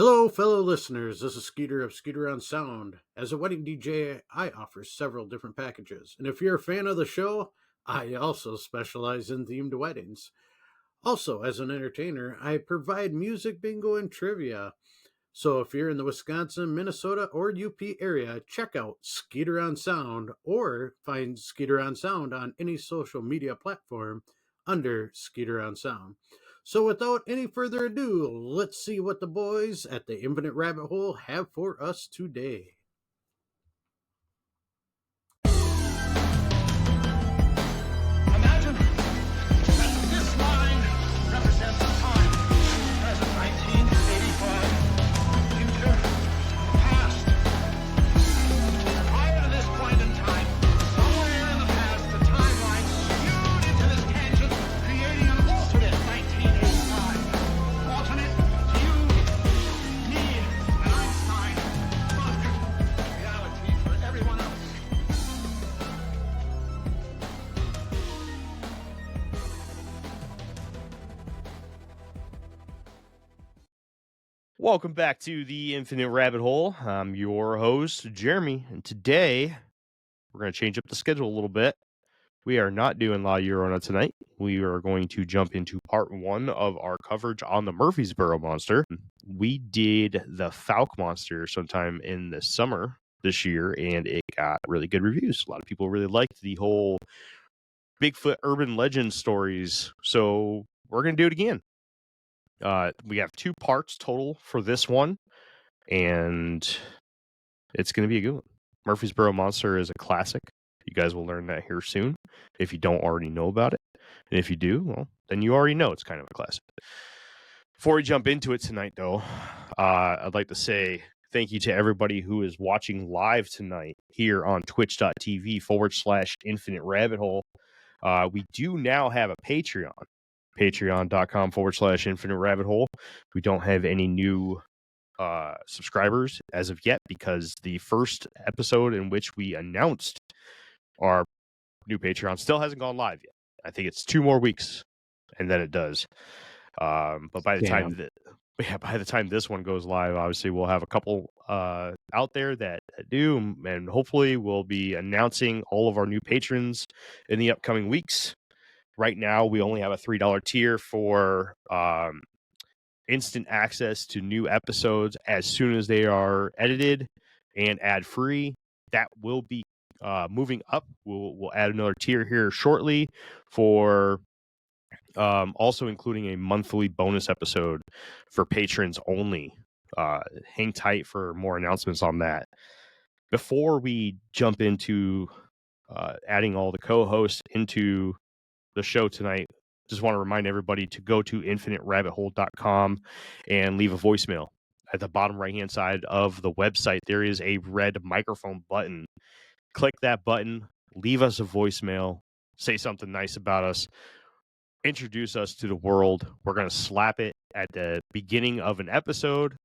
Hello, fellow listeners. This is Skeeter of Skeeter on Sound. As a wedding DJ, I offer several different packages. And if you're a fan of the show, I also specialize in themed weddings. Also, as an entertainer, I provide music, bingo, and trivia. So if you're in the Wisconsin, Minnesota, or UP area, check out Skeeter on Sound or find Skeeter on Sound on any social media platform under Skeeter on Sound. So without any further ado, let's see what the boys at the Infinite Rabbit Hole have for us today. Imagine that this line represents the time, present 1985, future, past. Prior to this point in time, somewhere in the past, the timeline skewed into this tangent, creating an alternate 1985. Alternate you, me, and Einstein. Fuck. Reality for everyone else. Welcome back to the Infinite Rabbit Hole. I'm your host, Jeremy, and today we're going to change up the schedule a little bit. We are not doing La Llorona tonight. We are going to jump into part one of our coverage on the Murphysboro Monster. We did the Falk Monster sometime in the summer this year, and it got really good reviews. A lot of people really liked the whole Bigfoot urban legend stories, so we're going to do it again. We have 2 parts total for this one, and it's going to be a good one. Murphysboro Monster is a classic. You guys will learn that here soon if you don't already know about it. And if you do, well, then you already know it's kind of a classic. Before we jump into it tonight, though, I'd like to say thank you to everybody who is watching live tonight here on twitch.tv/Infinite Rabbit Hole. We do now have a Patreon. Patreon.com/Infinite Rabbit Hole. We don't have any new subscribers as of yet because the first episode in which we announced our new Patreon still hasn't gone live yet. I think it's 2 more weeks and then it does. But by the time this one goes live, obviously we'll have a couple out there that do, and hopefully we'll be announcing all of our new patrons in the upcoming weeks. Right now, we only have a $3 tier for instant access to new episodes as soon as they are edited and ad-free. That will be moving up. We'll add another tier here shortly for also including a monthly bonus episode for patrons only. Hang tight for more announcements on that. Before we jump into adding all the co-hosts into the show tonight, just want to remind everybody to go to infiniterabbithole.com and leave a voicemail. At the bottom right hand side of the website, there is a red microphone button. Click that button, leave us a voicemail, say something nice about us, introduce us to the world. We're going to slap it at the beginning of an episode,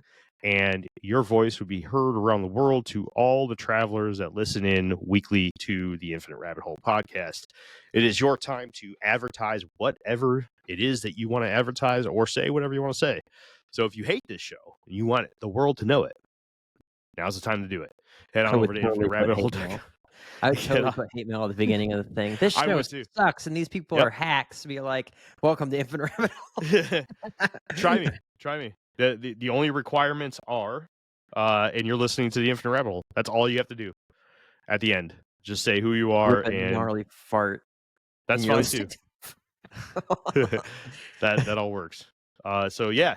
and your voice would be heard around the world to all the travelers that listen in weekly to the Infinite Rabbit Hole podcast. It is your time to advertise whatever it is that you want to advertise or say whatever you want to say. So if you hate this show and you want the world to know it, now's the time to do it. Head on over to infiniterabbithole.com. I would totally put hate mail at the beginning of the thing. This I show would too. sucks, and these people are hacks. Be like, welcome to Infinite Rabbit Hole. Try me. The only requirements are, and you're listening to the Infinite Rabbit Hole. That's all you have to do. At the end, just say who you are With a and gnarly fart. that's fine too. that all works. So yeah,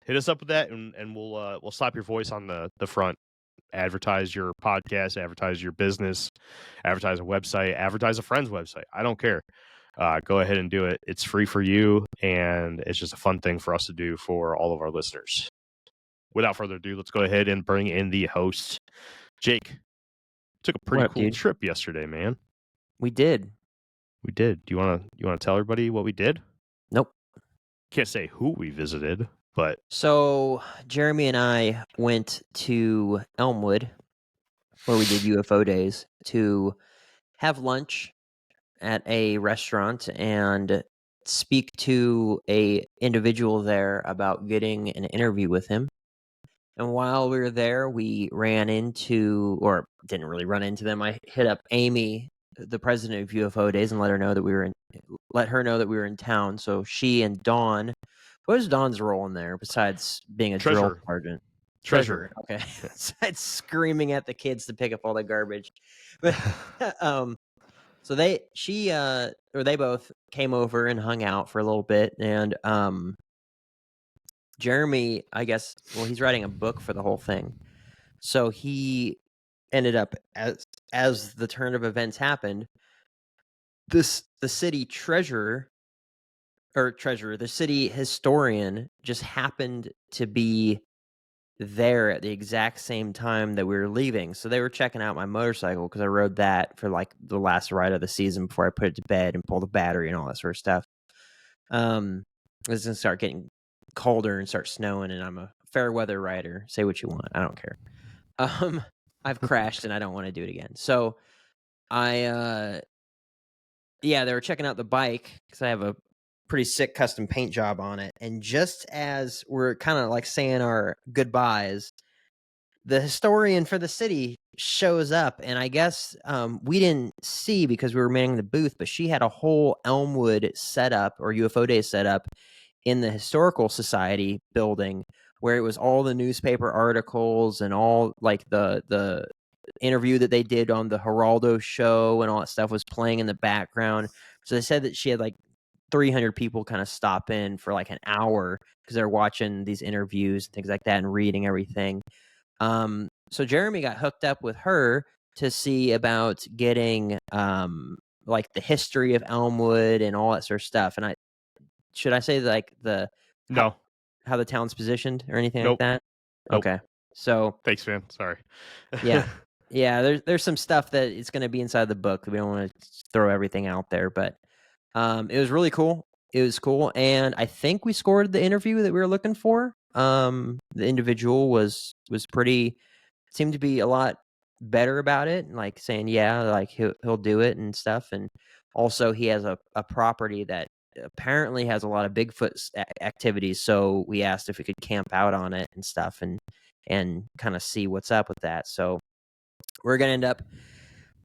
hit us up with that, and we'll slap your voice on the front. Advertise your podcast, advertise your business, advertise a website, advertise a friend's website. I don't care. Go ahead and do it. It's free for you, and it's just a fun thing for us to do for all of our listeners. Without further ado, let's go ahead and bring in the host. Jake, took a pretty cool trip yesterday, man. We did. Do you want to tell everybody what we did? Nope. Can't say who we visited, but so Jeremy and I went to Elmwood, where we did UFO days, to have lunch at a restaurant and speak to a individual there about getting an interview with him. And while we were there, we ran into, or didn't really run into them. I hit up Amy, the president of UFO Days, and let her know that we were in town. So she and Dawn, what was Dawn's role in there besides being a drill Treasurer. sergeant? Treasurer. Okay. Besides screaming at the kids to pick up all the garbage. But so they both came over and hung out for a little bit, and Jeremy, I guess, well, he's writing a book for the whole thing. So he ended up, as the turn of events happened, the city the city historian just happened to be there at the exact same time that we were leaving. So they were checking out my motorcycle because I rode that for like the last ride of the season before I put it to bed and pull the battery and all that sort of stuff. It's gonna start getting colder and start snowing, and I'm a fair weather rider. Say what you want, I don't care. I've crashed and I don't want to do it again. So they were checking out the bike because I have a pretty sick custom paint job on it. And just as we're kind of like saying our goodbyes, the historian for the city shows up, and I guess we didn't see because we were manning the booth, but she had a whole Elmwood setup or UFO Day setup in the Historical Society building, where it was all the newspaper articles and all like the interview that they did on the Geraldo show and all that stuff was playing in the background. So they said that she had like 300 people kind of stop in for like an hour because they're watching these interviews and things like that and reading everything. So Jeremy got hooked up with her to see about getting like the history of Elmwood and all that sort of stuff. And should I say like No. how the town's positioned or anything Nope. like that? Nope. Okay. So Thanks, man. Sorry. yeah. There's some stuff that it's going to be inside the book. We don't want to throw everything out there, but it was really cool. It was cool, and I think we scored the interview that we were looking for. The individual was pretty, seemed to be a lot better about it, like saying like he'll do it and stuff. And also he has a property that apparently has a lot of Bigfoot activities. So we asked if we could camp out on it and stuff, and kind of see what's up with that. So we're gonna end up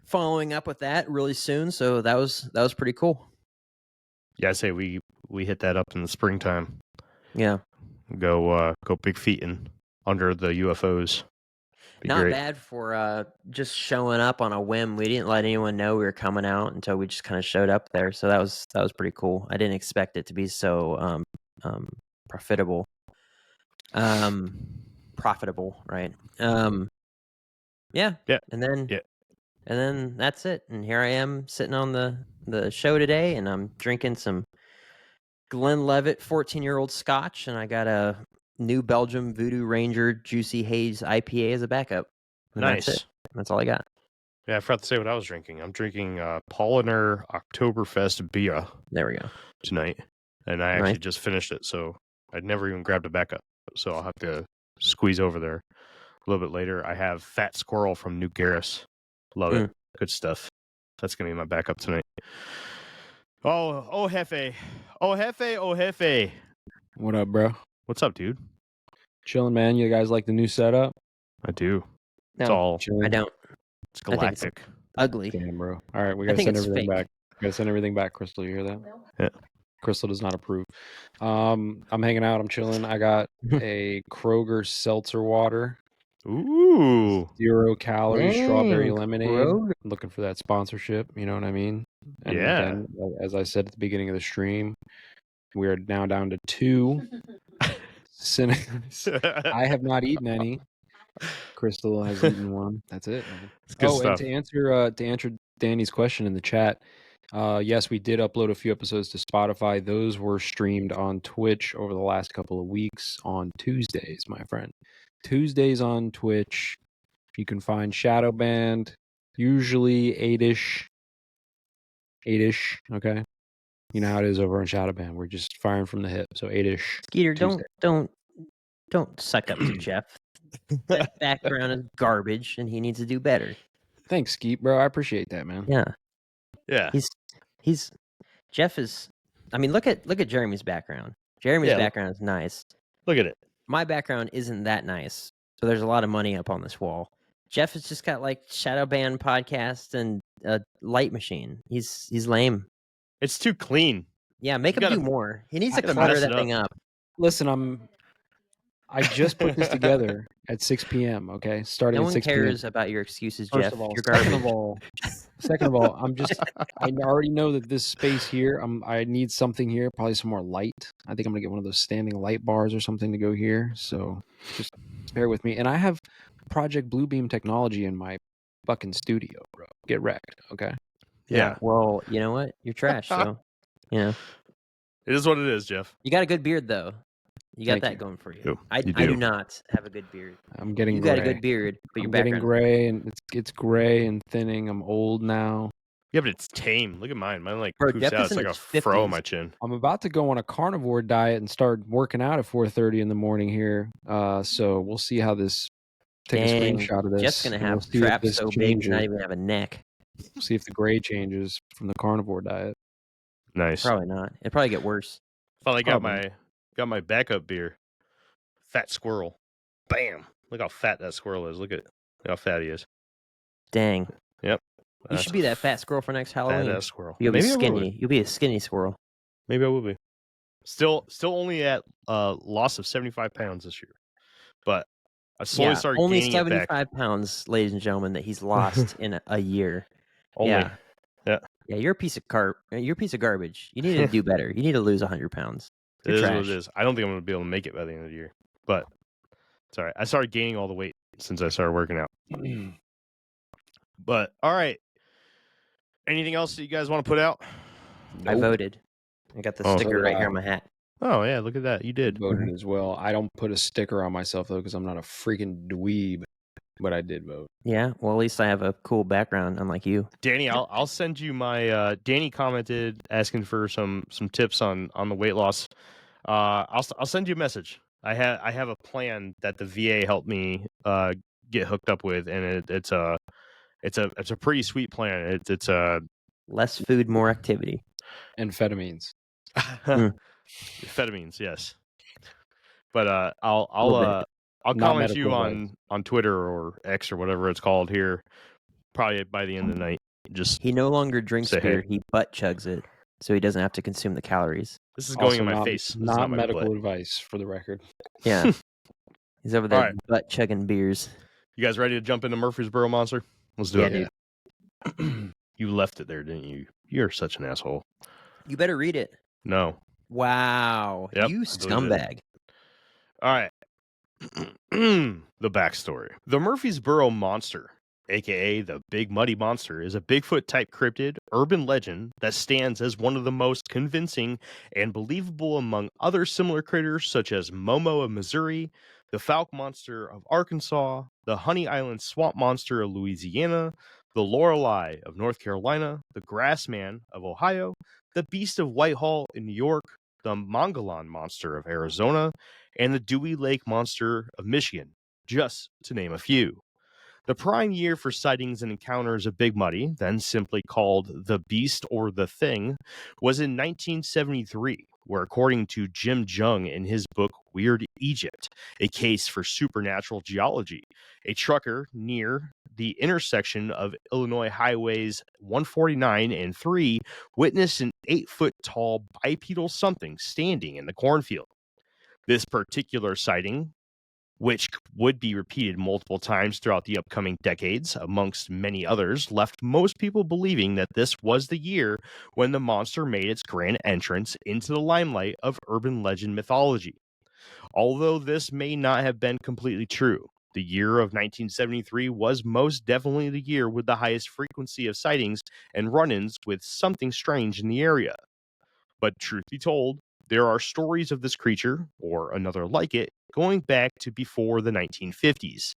following up with that really soon. So that was pretty cool. Yeah, I say we hit that up in the springtime. Yeah. Go big feeting under the UFOs. Be Not great. bad for just showing up on a whim. We didn't let anyone know we were coming out until we just kind of showed up there. So that was pretty cool. I didn't expect it to be so profitable. Profitable, right? Yeah. And then that's it. And here I am sitting on the show today, and I'm drinking some Glenlivet 14-year-old scotch, and I got a New Belgium Voodoo Ranger Juicy Haze IPA as a backup. And Nice. That's it. That's all I got. Yeah, I forgot to say what I was drinking. I'm drinking Polliner Oktoberfest beer. There we go. Tonight. And I actually just finished it, so I'd never even grabbed a backup. So I'll have to squeeze over there a little bit later. I have Fat Squirrel from New Garris. Love it. Good stuff. That's going to be my backup tonight. Oh, Jefe. Oh, Jefe. Oh, Jefe. What up, bro? What's up, dude? Chilling, man. You guys like the new setup? I do. No, It's all I don't. It's galactic. Ugly. Damn, bro. All right, we gotta send everything back. We gotta send everything back, Crystal. You hear that? Yeah. Crystal does not approve. I'm hanging out. I'm chilling. I got a Kroger seltzer water. Ooh. 0 calories, strawberry lemonade. Kroger. I'm looking for that sponsorship. You know what I mean? And Yeah. then, as I said at the beginning of the stream, we are now down to 2. I have not eaten any. Crystal has eaten one. That's it. It's good stuff. And to answer Danny's question in the chat, yes, we did upload a few episodes to Spotify. Those were streamed on Twitch over the last couple of weeks on Tuesdays, my friend. Tuesdays on Twitch. You can find Shadow Band, usually 8-ish. 8-ish, okay? You know how it is over on Shadow Band. We're just firing from the hip. So 8-ish. Skeeter, don't suck up to Jeff. That background is garbage, and he needs to do better. Thanks, Skeet, bro. I appreciate that, man. Yeah. Yeah. He's Jeff is. I mean, look at Jeremy's background. Jeremy's background is nice. Look at it. My background isn't that nice. So there's a lot of money up on this wall. Jeff has just got like shadow band podcast and a light machine. He's lame. It's too clean. Yeah, make You him gotta- do more. He needs to gotta clutter mess that it thing up. Listen, I just put this together at 6 p.m. Okay, starting No at one 6 cares p.m. about your excuses, First Jeff. of all, You're second garbage. of all, I already know that this space here, I need something here, probably some more light. I think I'm gonna get one of those standing light bars or something to go here. So just bear with me. And I have Project Bluebeam technology in my fucking studio, bro. Get wrecked, okay? Yeah. Well, you know what? You're trash. So, you know, It is what it is, Jeff. you got a good beard though. You got Thank that you. going for you. You I do. do not have a good beard. I'm getting You gray. got a good beard, but your I'm getting background. gray, and it's gray and thinning. I'm old now. Yeah, but it's tame. Look at mine. Mine like Bro, poofs Jeff out. is It's in like a his fro on 50s. my chin. I'm about to go on a carnivore diet and start working out at 4:30 in the morning here. So we'll see how this. Take a Dang, screenshot of this. Jeff's gonna and have we'll see if traps this so big, changes. not even have a neck. See if the gray changes from the carnivore diet. Nice. Probably not. It'd probably get worse. Finally got Probably. my backup beer. Fat squirrel. Bam. Look how fat that squirrel is. Look how fat he is. Dang. Yep. You That's should be that fat squirrel for next fat Halloween. ass squirrel. You'll be Maybe I will skinny. be. You'll be a skinny squirrel. Maybe I will be. Still only at loss of 75 pounds this year. But I slowly started only gaining it back. 75 pounds, ladies and gentlemen, that he's lost in a year. Only. Yeah. Yeah, you're a piece of You're a piece of garbage. You need to do better. You need to lose 100 pounds. It You're is trash. what it is. I don't think I'm going to be able to make it by the end of the year. But it's all right. I started gaining all the weight since I started working out. But all right. Anything else that you guys want to put out? I voted. I got the Oh. sticker So did right here I. on my hat. Oh, yeah. Look at that. You did. Voted as well. I don't put a sticker on myself though because I'm not a freaking dweeb, but I did vote. Yeah, well, at least I have a cool background, unlike you. Danny, I'll send you my Danny commented asking for some tips on the weight loss. I'll send you a message. I have a plan that the VA helped me get hooked up with, and it's a pretty sweet plan. It's a Less food, more activity. Amphetamines. amphetamines, yes. But I'll Little Not comment you medical on Twitter or X or whatever it's called here, probably by the end of the night. Just He no longer drinks Say hey. beer, he butt chugs it, so he doesn't have to consume the calories. this is going Also in my not, face. This is Not my medical butt. advice for the record. Yeah. He's over there All right. butt chugging beers. You guys ready to jump into Murphysboro Monster? Let's do Yeah, it. dude. You left it there, didn't you? You're such an asshole. You better read it. No. Wow. Yep, You I believe it. scumbag. All right. The backstory. The Murphysboro Monster, aka the Big Muddy Monster, is a Bigfoot-type cryptid urban legend that stands as one of the most convincing and believable among other similar critters such as Momo of Missouri, the Fouke Monster of Arkansas, the Honey Island Swamp Monster of Louisiana, the Lorelei of North Carolina, the Grassman of Ohio, the Beast of Whitehall in New York, the Mogollon Monster of Arizona, and the Dewey Lake Monster of Michigan, just to name a few. The prime year for sightings and encounters of Big Muddy, then simply called the Beast or the Thing, was in 1973, where according to Jim Jung in his book Weird Egypt, a case for supernatural geology, a trucker near the intersection of Illinois highways 149 and 3 witnessed an 8-foot-tall bipedal something standing in the cornfield. This particular sighting, which would be repeated multiple times throughout the upcoming decades, amongst many others, left most people believing that this was the year when the monster made its grand entrance into the limelight of urban legend mythology. Although this may not have been completely true, the year of 1973 was most definitely the year with the highest frequency of sightings and run-ins with something strange in the area. But truth be told, there are stories of this creature, or another like it, going back to before the 1950s.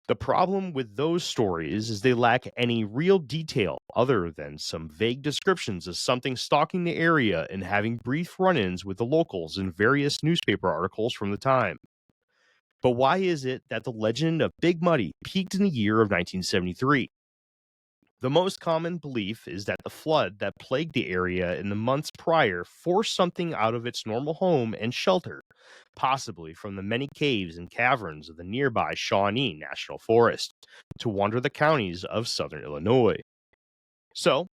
The problem with those stories is they lack any real detail other than some vague descriptions of something stalking the area and having brief run-ins with the locals in various newspaper articles from the time. But why is it that the legend of Big Muddy peaked in the year of 1973? The most common belief is that the flood that plagued the area in the months prior forced something out of its normal home and shelter, possibly from the many caves and caverns of the nearby Shawnee National Forest, to wander the counties of southern Illinois. So,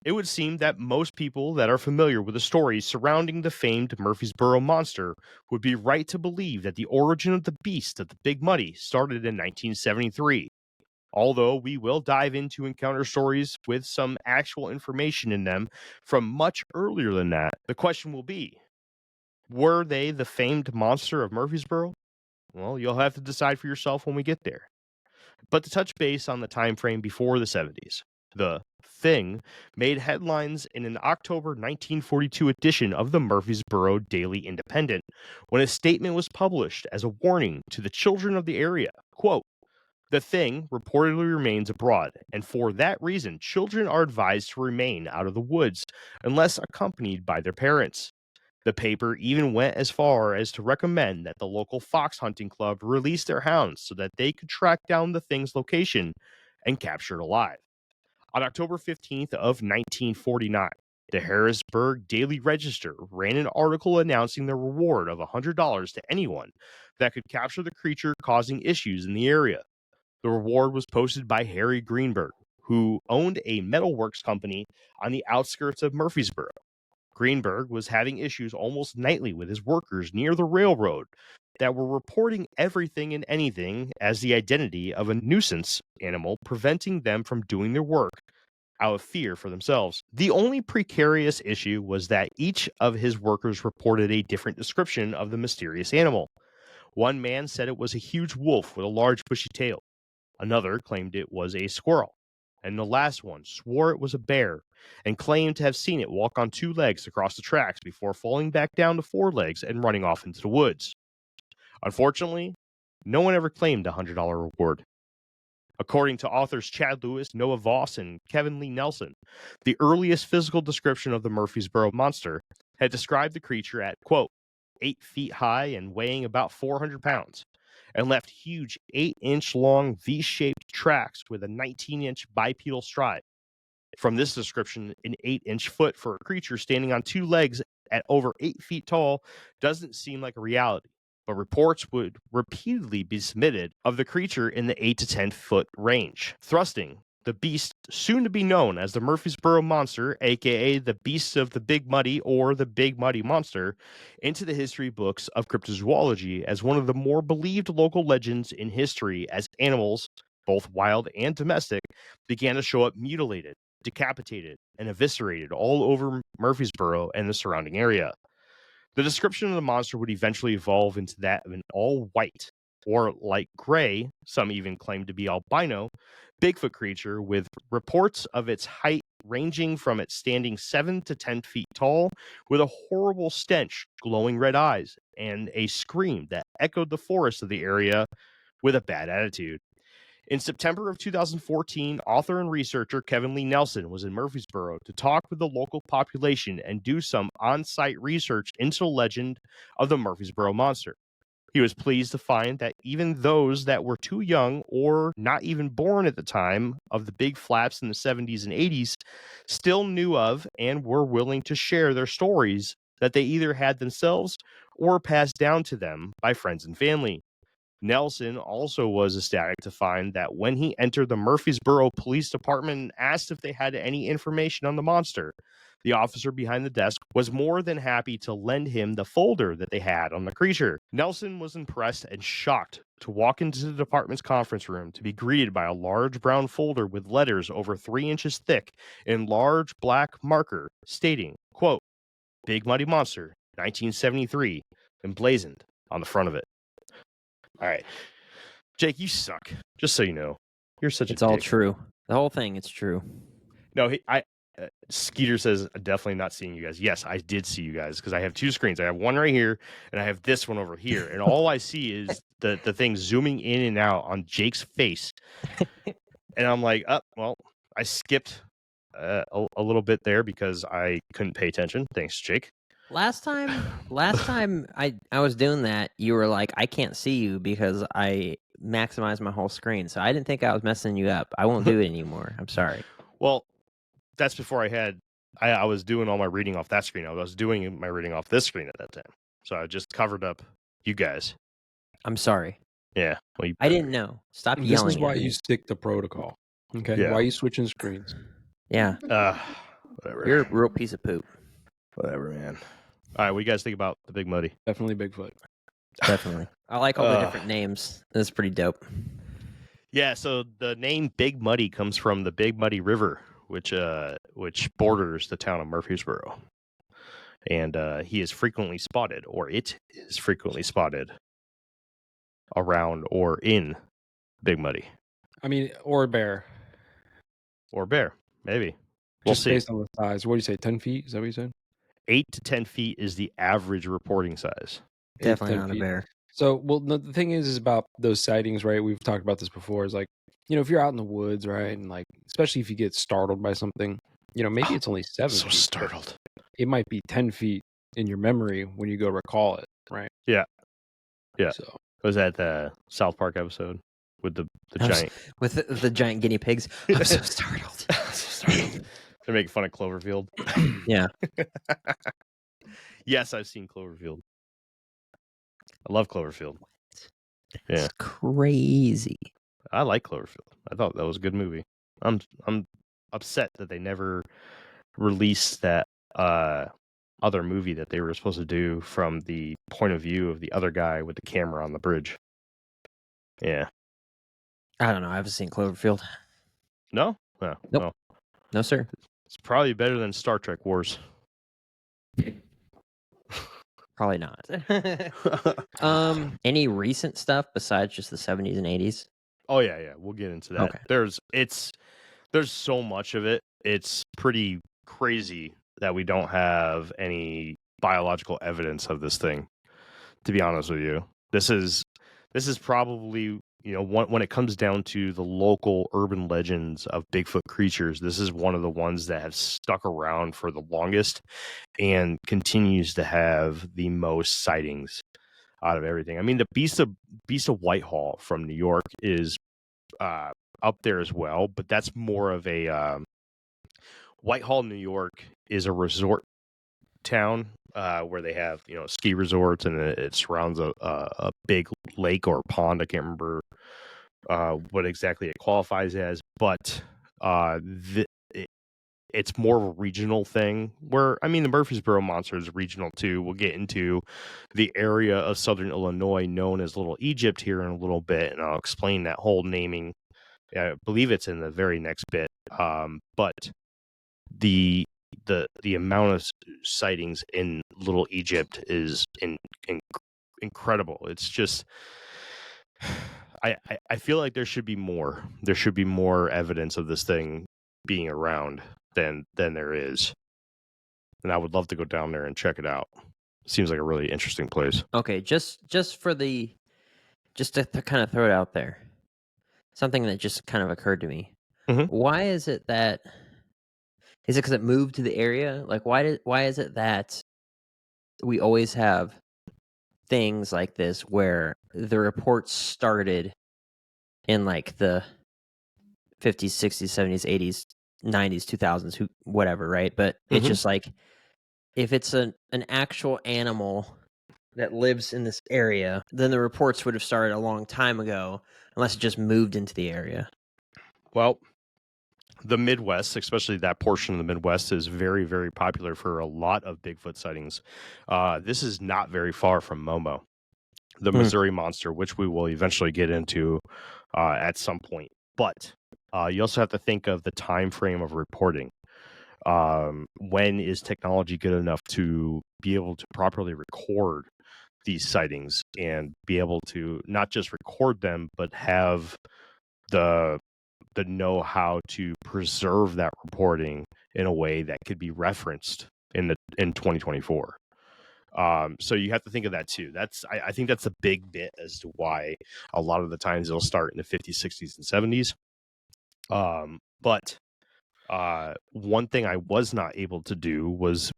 it would seem that most people that are familiar with the stories surrounding the famed Murphysboro Monster would be right to believe that the origin of the beast of the Big Muddy started in 1973. Although we will dive into encounter stories with some actual information in them from much earlier than that, the question will be, were they the famed monster of Murphysboro? Well, you'll have to decide for yourself when we get there. But to touch base on the time frame before the 70s, the Thing made headlines in an October 1942 edition of the Murphysboro Daily Independent when a statement was published as a warning to the children of the area. Quote, "The Thing reportedly remains abroad, and for that reason, children are advised to remain out of the woods unless accompanied by their parents." The paper even went as far as to recommend that the local fox hunting club release their hounds so that they could track down the Thing's location and capture it alive. On October 15th of 1949, the Harrisburg Daily Register ran an article announcing the reward of $100 to anyone that could capture the creature causing issues in the area. The reward was posted by Harry Greenberg, who owned a metalworks company on the outskirts of Murphysboro. Greenberg was having issues almost nightly with his workers near the railroad that were reporting everything and anything as the identity of a nuisance animal, preventing them from doing their work out of fear for themselves. The only precarious issue was that each of his workers reported a different description of the mysterious animal. One man said it was a huge wolf with a large bushy tail. Another claimed it was a squirrel. And the last one swore it was a bear and claimed to have seen it walk on two legs across the tracks before falling back down to four legs and running off into the woods. Unfortunately, no one ever claimed a $100 reward. According to authors Chad Lewis, Noah Voss, and Kevin Lee Nelson, the earliest physical description of the Murphysboro Monster had described the creature at, quote, 8 feet high and weighing about 400 pounds, and left huge 8-inch long V-shaped tracks with a 19-inch bipedal stride. From this description, an 8-inch foot for a creature standing on two legs at over 8 feet tall doesn't seem like a reality, but reports would repeatedly be submitted of the creature in the 8 to 10 foot range, thrusting the beast soon to be known as the Murphysboro Monster, aka the Beast of the Big Muddy or the Big Muddy Monster, into the history books of cryptozoology as one of the more believed local legends in history as animals, both wild and domestic, began to show up mutilated, decapitated, and eviscerated all over Murphysboro and the surrounding area. The description of the monster would eventually evolve into that of an all-white, or light gray, some even claim to be albino, Bigfoot creature with reports of its height ranging from it standing 7 to 10 feet tall with a horrible stench, glowing red eyes, and a scream that echoed the forest of the area with a bad attitude. In September of 2014, author and researcher Kevin Lee Nelson was in Murphysboro to talk with the local population and do some on-site research into the legend of the Murphysboro Monster. He was pleased to find that even those that were too young or not even born at the time of the big flaps in the 70s and 80s still knew of and were willing to share their stories that they either had themselves or passed down to them by friends and family. Nelson also was ecstatic to find that when he entered the Murphysboro Police Department and asked if they had any information on the monster, the officer behind the desk was more than happy to lend him the folder that they had on the creature. Nelson was impressed and shocked to walk into the department's conference room to be greeted by a large brown folder with letters over 3 inches thick in large black marker stating, quote, "Big Muddy Monster, 1973, emblazoned on the front of it." All right. Jake, you suck. Just so you know. You're such It's a all dick. true. The whole thing, it's true. No, Skeeter says, definitely not seeing you guys. Yes, I did see you guys because I have two screens. I have one right here and I have this one over here. And all I see is the thing zooming in and out on Jake's face. And I'm like, oh, well, I skipped a little bit there because I couldn't pay attention. Thanks, Jake. Last time I was doing that, you were like, I can't see you because I maximized my whole screen. So I didn't think I was messing you up. I won't do it anymore. I'm sorry. Well, that's before I was doing all my reading off that screen. I was doing my reading off this screen at that time. So I just covered up you guys. I'm sorry. Yeah. Well, I didn't know. Stop This yelling is why at me. you stick to protocol. Okay. Yeah. Why you switching screens? Yeah, Whatever. you're a real piece of poop. Whatever, man. All right, what do you guys think about the Big Muddy? Definitely Bigfoot. Definitely. I like all the different names. That's pretty dope. Yeah, so the name Big Muddy comes from the Big Muddy River, which borders the town of Murphysboro. And he is frequently spotted, or it is frequently spotted around or in Big Muddy. I mean, or a bear. Or bear, maybe. We'll Just see. based on the size. What do you say? 10 feet? Is that what you said? 8 to 10 feet is the average reporting size. 8 to Definitely 10 not a feet. bear. So, well, the thing is about those sightings, right? We've talked about this before. Is like, if you're out in the woods, right, and like, especially if you get startled by something, maybe it's only 7 So feet. startled. It might be 10 feet in your memory when you go recall it, right? Yeah. Yeah. So, Was that the South Park episode with the I was- giant? With the giant guinea pigs. I'm so startled. They're making fun of Cloverfield. Yeah. Yes, I've seen Cloverfield. I love Cloverfield. It's Yeah. crazy. I like Cloverfield. I thought that was a good movie. I'm upset that they never released that other movie that they were supposed to do from the point of view of the other guy with the camera on the bridge. Yeah. I don't know. I haven't seen Cloverfield. No? No. Nope. No. No, sir. It's probably better than Star Trek Wars. Probably not. Any recent stuff besides just the 70s and 80s? Oh yeah. We'll get into that. Okay. There's so much of it. It's pretty crazy that we don't have any biological evidence of this thing. To be honest with you, this is probably, when it comes down to the local urban legends of Bigfoot creatures, this is one of the ones that have stuck around for the longest and continues to have the most sightings out of everything. I mean, the Beast of Whitehall from New York is up there as well, but that's more of a Whitehall, New York is a resort town where they have ski resorts, and it surrounds a big lake or pond. I can't remember what exactly it qualifies as, but it's more of a regional thing. Where the Murphysboro Monster is regional too. We'll get into the area of southern Illinois known as Little Egypt here in a little bit, and I'll explain that whole naming. I believe it's in the very next bit. But the amount of sightings in Little Egypt is incredible. It's just I feel like there should be more. There should be more evidence of this thing being around than there is. And I would love to go down there and check it out. Seems like a really interesting place. Okay, just to kind of throw it out there, something that just kind of occurred to me. Mhm. Why is it that? Is it because it moved to the area? Like, why is it that we always have things like this where the reports started in like the 50s, 60s, 70s, 80s, 90s, 2000s, whatever, right? But it's Mhm. just like if it's an actual animal that lives in this area, then the reports would have started a long time ago, unless it just moved into the area. Well, the Midwest, especially that portion of the Midwest, is very, very popular for a lot of Bigfoot sightings. This is not very far from Momo, the Missouri Monster, which we will eventually get into at some point. But you also have to think of the time frame of reporting. When is technology good enough to be able to properly record these sightings and be able to not just record them, but have the know-how to preserve that reporting in a way that could be referenced in 2024. So you have to think of that too. I think that's a big bit as to why a lot of the times it'll start in the 50s, 60s, and 70s. But one thing I was not able to do was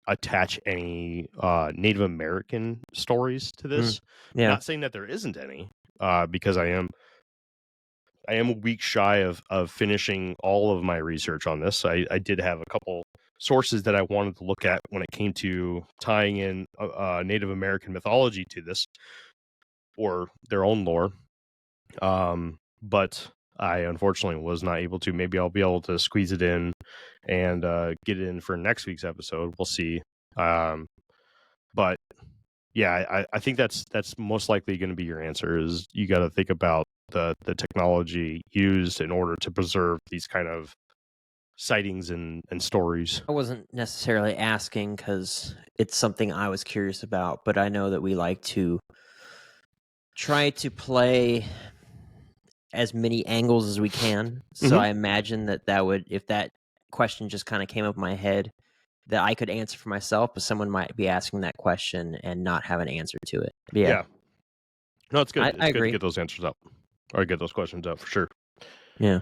attach any Native American stories to this. Yeah. Not saying that there isn't any, because I am I am a week shy of finishing all of my research on this. I did have a couple sources that I wanted to look at when it came to tying in Native American mythology to this, or their own lore. But I unfortunately was not able to. Maybe I'll be able to squeeze it in and get it in for next week's episode. We'll see. But yeah, I think that's most likely going to be your answer. Is you got to think about the technology used in order to preserve these kind of sightings and stories. I wasn't necessarily asking because it's something I was curious about, but I know that we like to try to play as many angles as we can. So Mhm. I imagine that would, if that question just kind of came up in my head, that I could answer for myself, but someone might be asking that question and not have an answer to it. But Yeah. No, it's good. I It's good to agree. get those answers up, or get those questions up for sure. Yeah.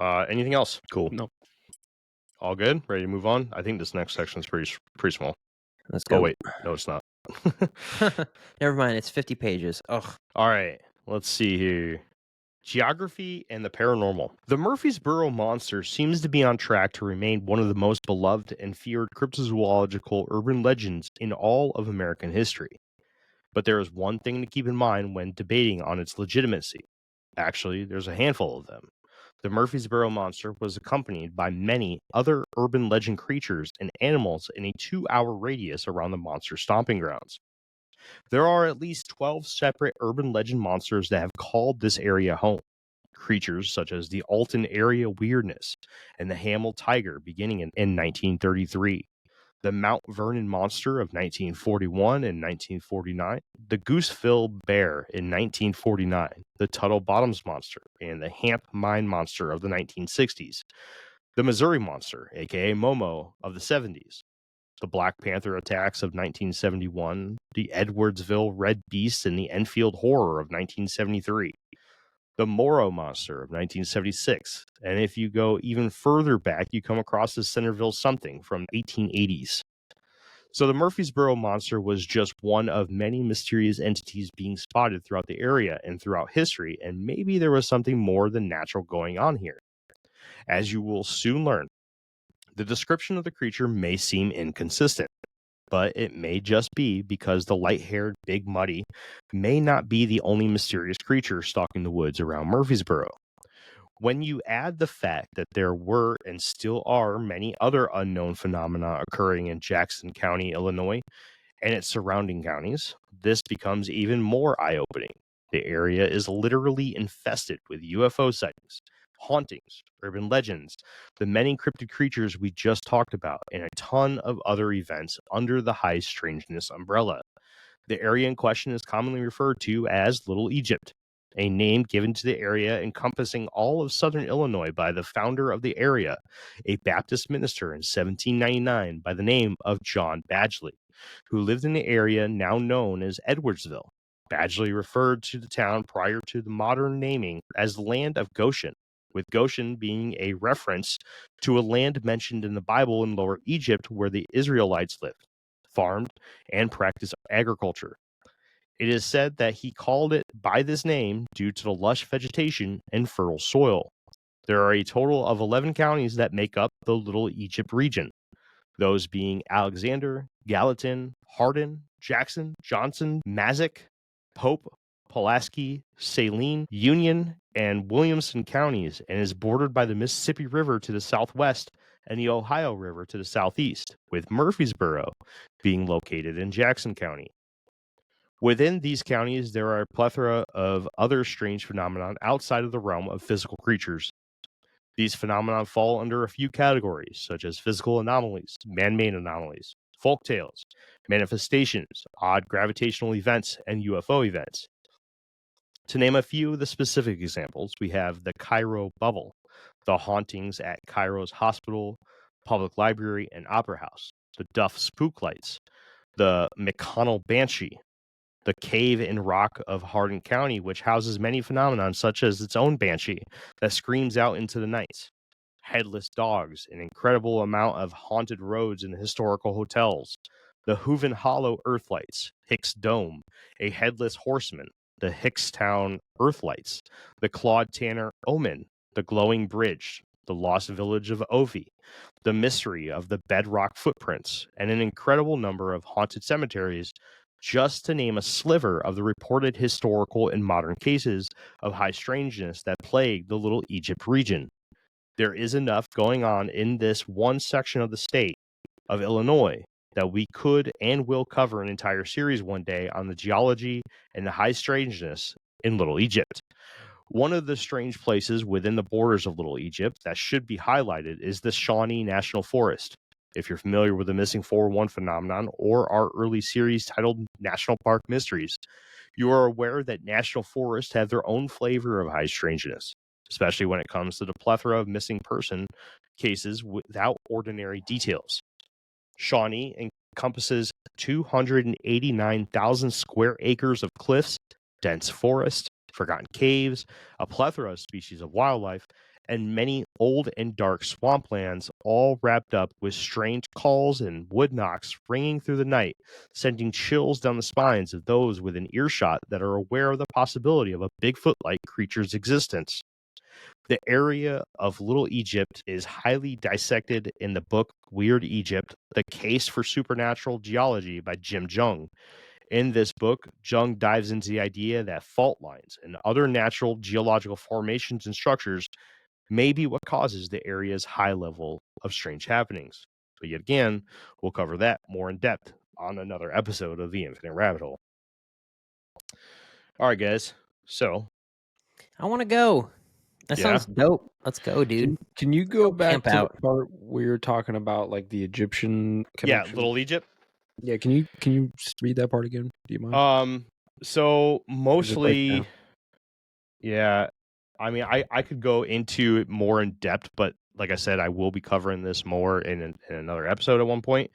Anything else? Cool. No. All good. Ready to move on? I think this next section is pretty small. Let's go. Oh wait, no, it's not. Never mind. It's 50 pages. Ugh. All right, let's see here. Geography and the paranormal. The Murphysboro Monster seems to be on track to remain one of the most beloved and feared cryptozoological urban legends in all of American history. But there is one thing to keep in mind when debating on its legitimacy. Actually, there's a handful of them. The Murphysboro Monster was accompanied by many other urban legend creatures and animals in a 2-hour radius around the monster's stomping grounds. There are at least 12 separate urban legend monsters that have called this area home. Creatures such as the Alton Area Weirdness and the Hamel Tiger beginning in 1933, the Mount Vernon Monster of 1941 and 1949, the Gooseville Bear in 1949, the Tuttle Bottoms Monster, and the Hamp Mine Monster of the 1960s, the Missouri Monster, aka Momo, of the 70s, the Black Panther attacks of 1971, the Edwardsville Red Beast and the Enfield Horror of 1973, the Morrow Monster of 1976, and if you go even further back, you come across the Centerville Something from 1880s. So the Murphysboro Monster was just one of many mysterious entities being spotted throughout the area and throughout history, and maybe there was something more than natural going on here. As you will soon learn, the description of the creature may seem inconsistent, but it may just be because the light-haired Big Muddy may not be the only mysterious creature stalking the woods around Murphysboro. When you add the fact that there were and still are many other unknown phenomena occurring in Jackson County, Illinois, and its surrounding counties, this becomes even more eye-opening. The area is literally infested with UFO sightings, hauntings, urban legends, the many cryptid creatures we just talked about, and a ton of other events under the high strangeness umbrella. The area in question is commonly referred to as Little Egypt, a name given to the area encompassing all of southern Illinois by the founder of the area, a Baptist minister in 1799 by the name of John Badgley, who lived in the area now known as Edwardsville. Badgley referred to the town prior to the modern naming as the land of Goshen, with Goshen being a reference to a land mentioned in the Bible in Lower Egypt where the Israelites lived, farmed, and practiced agriculture. It is said that he called it by this name due to the lush vegetation and fertile soil. There are a total of 11 counties that make up the Little Egypt region, those being Alexander, Gallatin, Hardin, Jackson, Johnson, Mazzick, Pope, Pulaski, Saline, Union, and Williamson counties, and is bordered by the Mississippi River to the southwest and the Ohio River to the southeast, with Murphysboro being located in Jackson County. Within these counties, there are a plethora of other strange phenomena outside of the realm of physical creatures. These phenomena fall under a few categories, such as physical anomalies, man-made anomalies, folk tales, manifestations, odd gravitational events, and UFO events. To name a few of the specific examples, we have the Cairo Bubble, the hauntings at Cairo's hospital, public library, and opera house, the Duff Spook Lights, the McConnell Banshee, the cave and rock of Hardin County, which houses many phenomena such as its own banshee that screams out into the night, headless dogs, an incredible amount of haunted roads and historical hotels, the Hooven Hollow Earthlights, Hicks Dome, a headless horseman, the Hickstown Earthlights, the Claude Tanner Omen, the Glowing Bridge, the Lost Village of Ovi, the mystery of the bedrock footprints, and an incredible number of haunted cemeteries, just to name a sliver of the reported historical and modern cases of high strangeness that plague the Little Egypt region. There is enough going on in this one section of the state of Illinois that we could and will cover an entire series one day on the geology and the high strangeness in Little Egypt. One of the strange places within the borders of Little Egypt that should be highlighted is the Shawnee National Forest. If you're familiar with the Missing 411 phenomenon or our early series titled National Park Mysteries, you are aware that national forests have their own flavor of high strangeness, especially when it comes to the plethora of missing person cases without ordinary details. Shawnee encompasses 289,000 square acres of cliffs, dense forest, forgotten caves, a plethora of species of wildlife, and many old and dark swamplands, all wrapped up with strange calls and wood knocks ringing through the night, sending chills down the spines of those within earshot that are aware of the possibility of a Bigfoot-like creature's existence. The area of Little Egypt is highly dissected in the book Weird Egypt, The Case for Supernatural Geology by Jim Jung. In this book, Jung dives into the idea that fault lines and other natural geological formations and structures may be what causes the area's high level of strange happenings. But yet again, we'll cover that more in depth on another episode of The Infinite Rabbit Hole. All right, guys. So, I want to go. That Yeah. sounds dope. Let's go, dude. Can you go back camp to out. the part where you're talking about like the Egyptian connection? yeah, Little Egypt. Yeah, can you just read that part again? Do you mind? So mostly, down. yeah. I mean, I could go into it more in depth, but like I said, I will be covering this more in another episode at one point.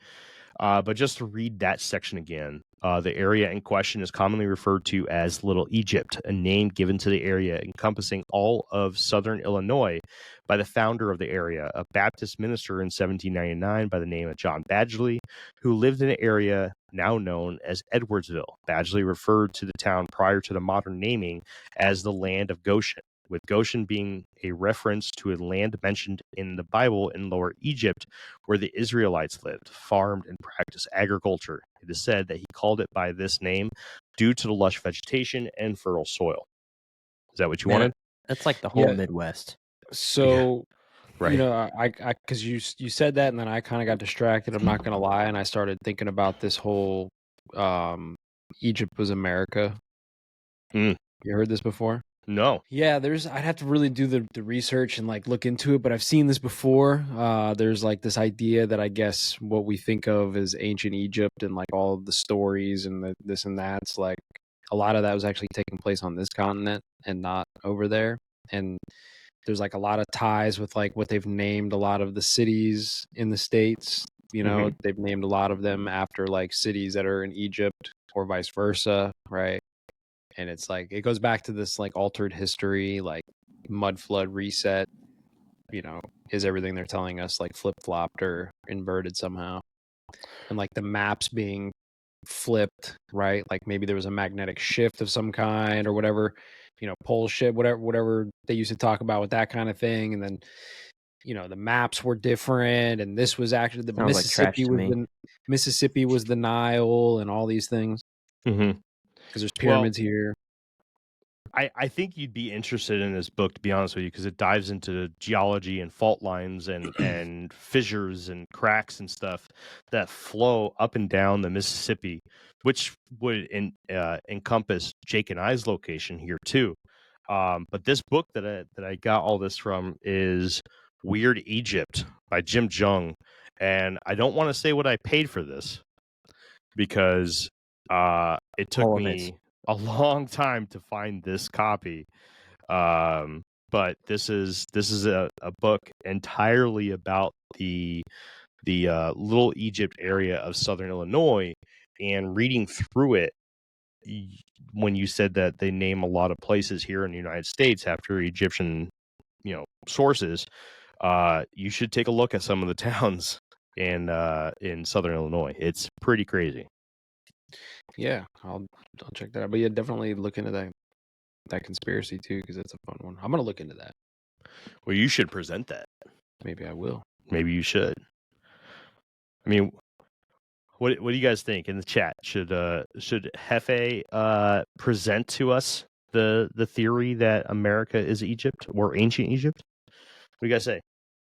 But just to read that section again, the area in question is commonly referred to as Little Egypt, a name given to the area encompassing all of southern Illinois by the founder of the area, a Baptist minister in 1799 by the name of John Badgley, who lived in an area now known as Edwardsville. Badgley referred to the town prior to the modern naming as the land of Goshen, with Goshen being a reference to a land mentioned in the Bible in Lower Egypt, where the Israelites lived, farmed, and practiced agriculture. It is said that he called it by this name due to the lush vegetation and fertile soil. Is that what you Man, wanted? That's like the whole Yeah. Midwest. So, Right. you know, I because you said that, and then I kind of got distracted. I'm not gonna lie, and I started thinking about this whole Egypt was America. Mm. You heard this before? No. Yeah, I'd have to really do the research and like look into it, but I've seen this before. There's like this idea that I guess what we think of as ancient Egypt and like all of the stories and this and that's like a lot of that was actually taking place on this continent and not over there. And there's like a lot of ties with like what they've named a lot of the cities in the States. You know, they've named a lot of them after like cities that are in Egypt or vice versa, right? And it's like it goes back to this like altered history, like mud flood reset. You know, is everything they're telling us like flip flopped or inverted somehow? And like the maps being flipped, right? Like maybe there was a magnetic shift of some kind or whatever, you know, pole shift, whatever they used to talk about with that kind of thing. And then, you know, the maps were different, and this was actually the Sounds like trash Mississippi to was me. the Mississippi was the Nile and all these things Mm-hmm. because there's pyramids here. I think you'd be interested in this book, to be honest with you, because it dives into geology and fault lines and fissures and cracks and stuff that flow up and down the Mississippi, which would encompass Jake and I's location here too. But this book that I got all this from is Weird Egypt by Jim Jung, and I don't want to say what I paid for this because it took All of it. me a long time to find this copy. But this is a book entirely about the Little Egypt area of southern Illinois, and reading through it, when you said that they name a lot of places here in the United States after Egyptian, you know, sources, you should take a look at some of the towns in southern Illinois. It's pretty crazy. Yeah, I'll check that out. But yeah, definitely look into that conspiracy too, because it's a fun one. I'm gonna look into that. Well, you should present that. Maybe I will. Maybe you should. I mean, what do you guys think in the chat? Should Hefe present to us the theory that America is Egypt or ancient Egypt? What do you guys say?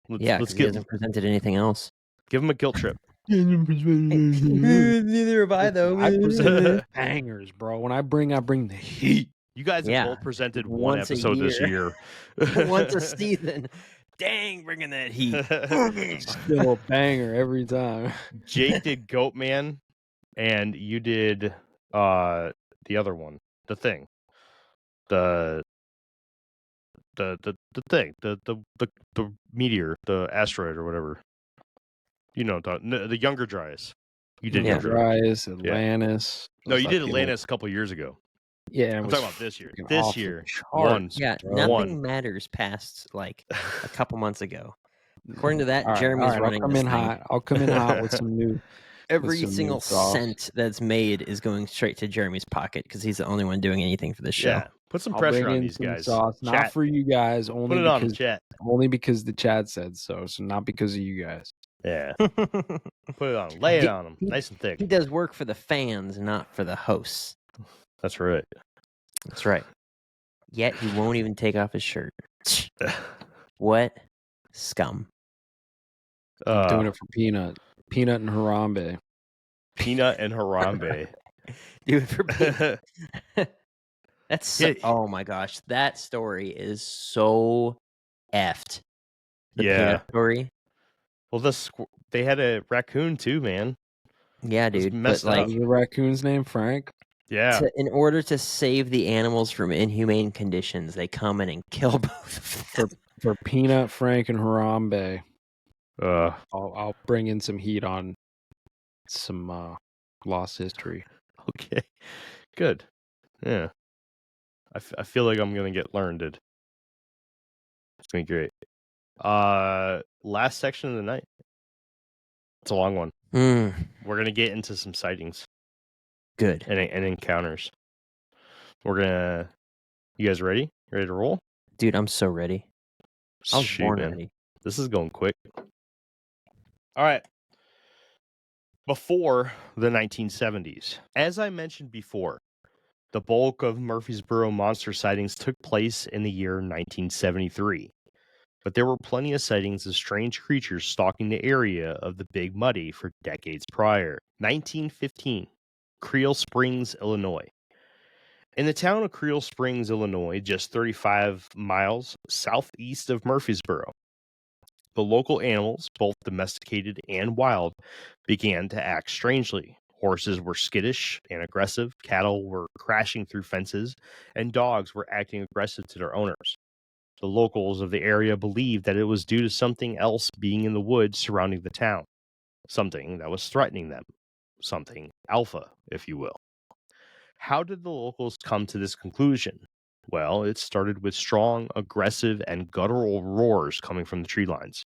Yeah, Let's because he hasn't presented anything else. give him a guilt trip. Neither have I, though. I present bangers, bro. When I bring the heat. You guys have Yeah, both presented one once a episode this year. year. Once a season. Dang, bringing that heat. Still a banger every time. Jake did Goatman, and you did the other one, the thing, the thing, the meteor, the asteroid or whatever. You know, the Younger Dryas. You did Yeah. Younger Dryas. Dryas, Atlantis. No, you Those did are the Atlantis a couple years ago. Yeah, I'm it talking was about this year. freaking This off the year, charts, Yeah, bro. nothing One. matters past like a couple months ago. According to that, All right, Jeremy's all right, running I'll come this in thing. hot. I'll come in hot with some new. Every some new single sauce. cent that's made is going straight to Jeremy's pocket because he's the only one doing anything for this show. Yeah, put some I'll pressure bring on in these some guys. sauce, not Chat, for you guys, put only it on them, because chat. the chat said so. So not because of you guys. Yeah, put it on. Lay it on them, nice and thick. He does work for the fans, not for the hosts. That's right. That's right. Yet he won't even take off his shirt. What scum? I'm doing it for Peanut and Harambe. Peanut and Harambe. Do it for Peanut. That's so, Yeah. oh my gosh, that story is so effed. The Yeah. Peanut story. Well, they had a raccoon too, man. Yeah, It's dude. But messed like, up. Is the raccoon's name Frank? Yeah. in order to save the animals from inhumane conditions, they come in and kill both of them. For Peanut, Frank, and Harambe. Uh, I'll bring in some heat on some lost history. okay. Good. Yeah. I feel like I'm gonna get learned. It's gonna be great. Last section of the night. It's a long one. We're gonna get into some sightings. Good. And encounters. You guys ready? Ready to roll? Dude, I'm so ready. I was born man. ready. This is going quick. All right. Before the 1970s, as I mentioned before, the bulk of Murphysboro Monster sightings took place in the year 1973. But there were plenty of sightings of strange creatures stalking the area of the Big Muddy for decades prior. 1915, Creel Springs, Illinois. In the town of Creel Springs, Illinois, just 35 miles southeast of Murphysboro, the local animals, both domesticated and wild, began to act strangely. Horses were skittish and aggressive, cattle were crashing through fences, and dogs were acting aggressive to their owners. The locals of the area believed that it was due to something else being in the woods surrounding the town, something that was threatening them, something alpha, if you will. How did the locals come to this conclusion? Well, it started with strong, aggressive, and guttural roars coming from the tree lines.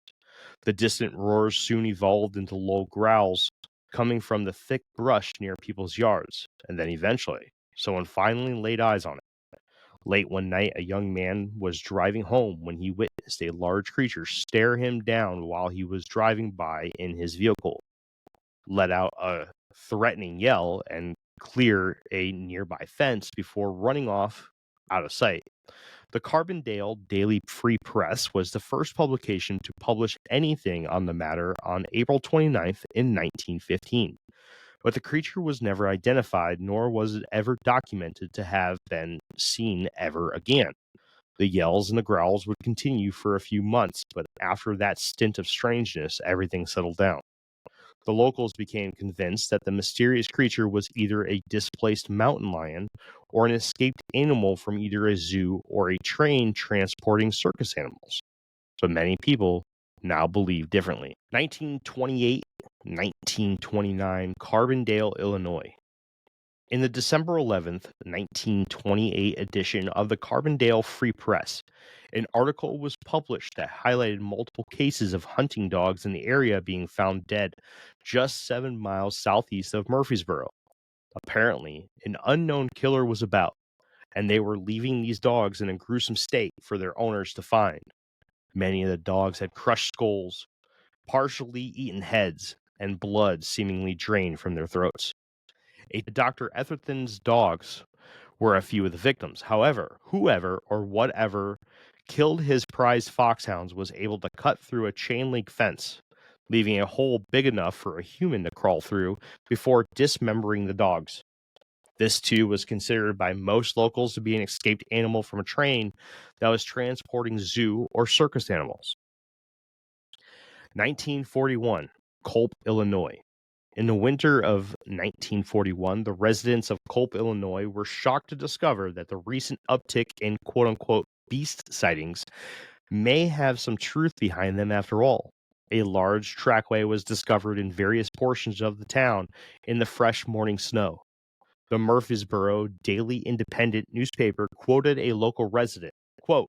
The distant roars soon evolved into low growls coming from the thick brush near people's yards, and then eventually, someone finally laid eyes on it. Late one night, a young man was driving home when he witnessed a large creature stare him down while he was driving by in his vehicle, let out a threatening yell, and clear a nearby fence before running off out of sight. The Carbondale Daily Free Press was the first publication to publish anything on the matter on April 29th in 1915. But the creature was never identified, nor was it ever documented to have been seen ever again. The yells and the growls would continue for a few months, but after that stint of strangeness, everything settled down. The locals became convinced that the mysterious creature was either a displaced mountain lion or an escaped animal from either a zoo or a train transporting circus animals. But many people now believe differently. 1928, 1929, Carbondale, Illinois. In the December 11th, 1928 edition of the Carbondale Free Press, an article was published that highlighted multiple cases of hunting dogs in the area being found dead just 7 miles southeast of Murphysboro. Apparently, an unknown killer was about, and they were leaving these dogs in a gruesome state for their owners to find. Many of the dogs had crushed skulls, partially eaten heads, and blood seemingly drained from their throats. Dr. Etherton's dogs were a few of the victims. However, whoever or whatever killed his prized foxhounds was able to cut through a chain link fence, leaving a hole big enough for a human to crawl through before dismembering the dogs. This, too, was considered by most locals to be an escaped animal from a train that was transporting zoo or circus animals. 1941, Culp, Illinois. In the winter of 1941, the residents of Culp, Illinois were shocked to discover that the recent uptick in quote-unquote beast sightings may have some truth behind them after all. A large trackway was discovered in various portions of the town in the fresh morning snow. The Murphysboro Daily Independent newspaper quoted a local resident, quote,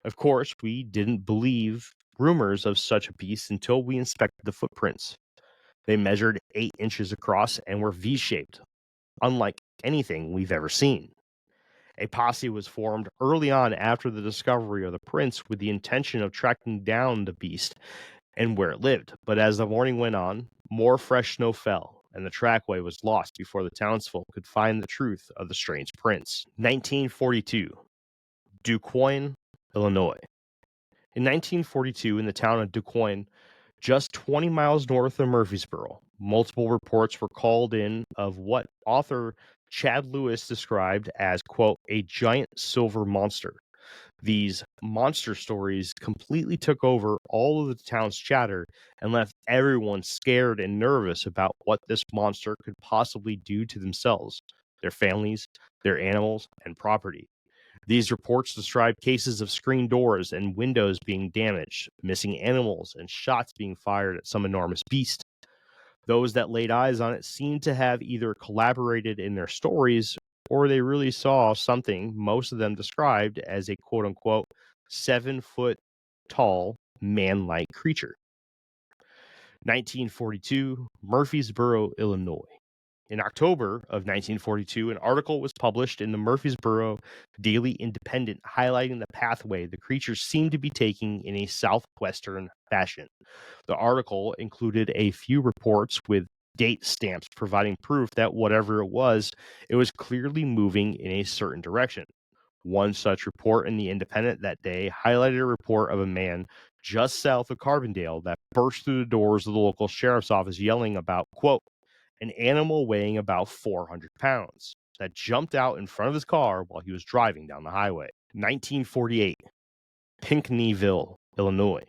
"Of course, we didn't believe rumors of such a beast until we inspected the footprints. They measured 8 inches across and were V-shaped, unlike anything we've ever seen." A posse was formed early on after the discovery of the prints with the intention of tracking down the beast and where it lived. But as the morning went on, more fresh snow fell, and the trackway was lost before the townsfolk could find the truth of the strange prints. 1942, DuQuoin, Illinois. In 1942, in the town of DuQuoin, just 20 miles north of Murphysboro, multiple reports were called in of what author Chad Lewis described as, quote, "a giant silver monster." These monster stories completely took over all of the town's chatter and left everyone scared and nervous about what this monster could possibly do to themselves, their families, their animals, and property. These reports described cases of screen doors and windows being damaged, missing animals, and shots being fired at some enormous beast. Those that laid eyes on it seemed to have either collaborated in their stories or they really saw something most of them described as a quote-unquote 7-foot tall man-like creature. 1942, Murphysboro, Illinois. In October of 1942, an article was published in the Murphysboro Daily Independent highlighting the pathway the creatures seemed to be taking in a southwestern fashion. The article included a few reports with date stamps providing proof that whatever it was clearly moving in a certain direction. One such report in the Independent that day highlighted a report of a man just south of Carbondale that burst through the doors of the local sheriff's office yelling about, quote, "an animal weighing about 400 pounds that jumped out in front of his car while he was driving down the highway." 1948, Pinckneyville, Illinois.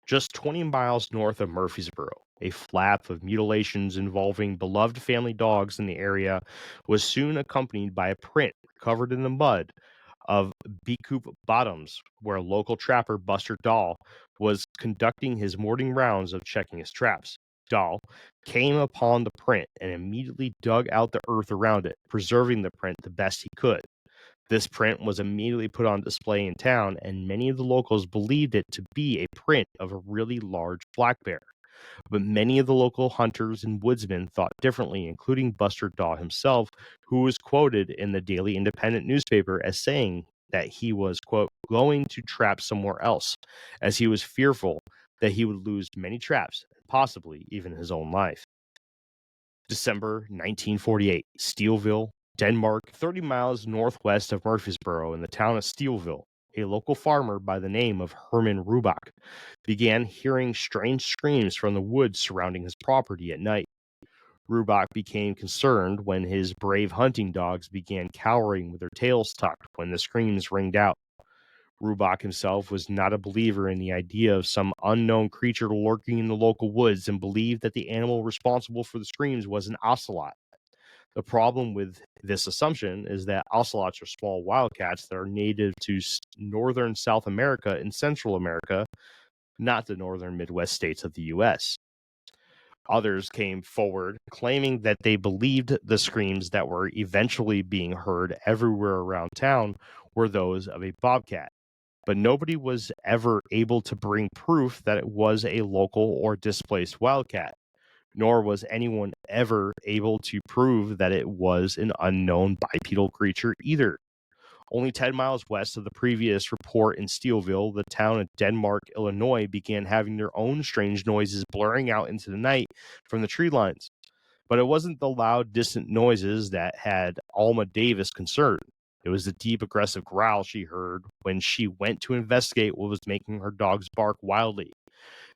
Just 20 miles north of Murphysboro, a flap of mutilations involving beloved family dogs in the area was soon accompanied by a print covered in the mud of Beacoop Bottoms, where local trapper Buster Dahl was conducting his morning rounds of checking his traps. Dahl came upon the print and immediately dug out the earth around it, preserving the print the best he could. This print was immediately put on display in town, and many of the locals believed it to be a print of a really large black bear. But many of the local hunters and woodsmen thought differently, including Buster Dahl himself, who was quoted in the Daily Independent newspaper as saying that he was, quote, going to trap somewhere else, as he was fearful that he would lose many traps, possibly even his own life. December 1948, Steelville, Denmark, 30 miles northwest of Murphysboro in the town of Steelville. A local farmer by the name of Herman Rubach began hearing strange screams from the woods surrounding his property at night. Rubach became concerned when his brave hunting dogs began cowering with their tails tucked when the screams ringed out. Rubach himself was not a believer in the idea of some unknown creature lurking in the local woods and believed that the animal responsible for the screams was an ocelot. The problem with this assumption is that ocelots are small wildcats that are native to northern South America and Central America, not the northern Midwest states of the U.S. Others came forward claiming that they believed the screams that were eventually being heard everywhere around town were those of a bobcat. But nobody was ever able to bring proof that it was a local or displaced wildcat. nor was anyone ever able to prove that it was an unknown bipedal creature either. Only 10 miles west of the previous report in Steelville, the town of Denmark, Illinois, began having their own strange noises blurring out into the night from the tree lines. But it wasn't the loud, distant noises that had Alma Davis concerned. It was the deep, aggressive growl she heard when she went to investigate what was making her dogs bark wildly.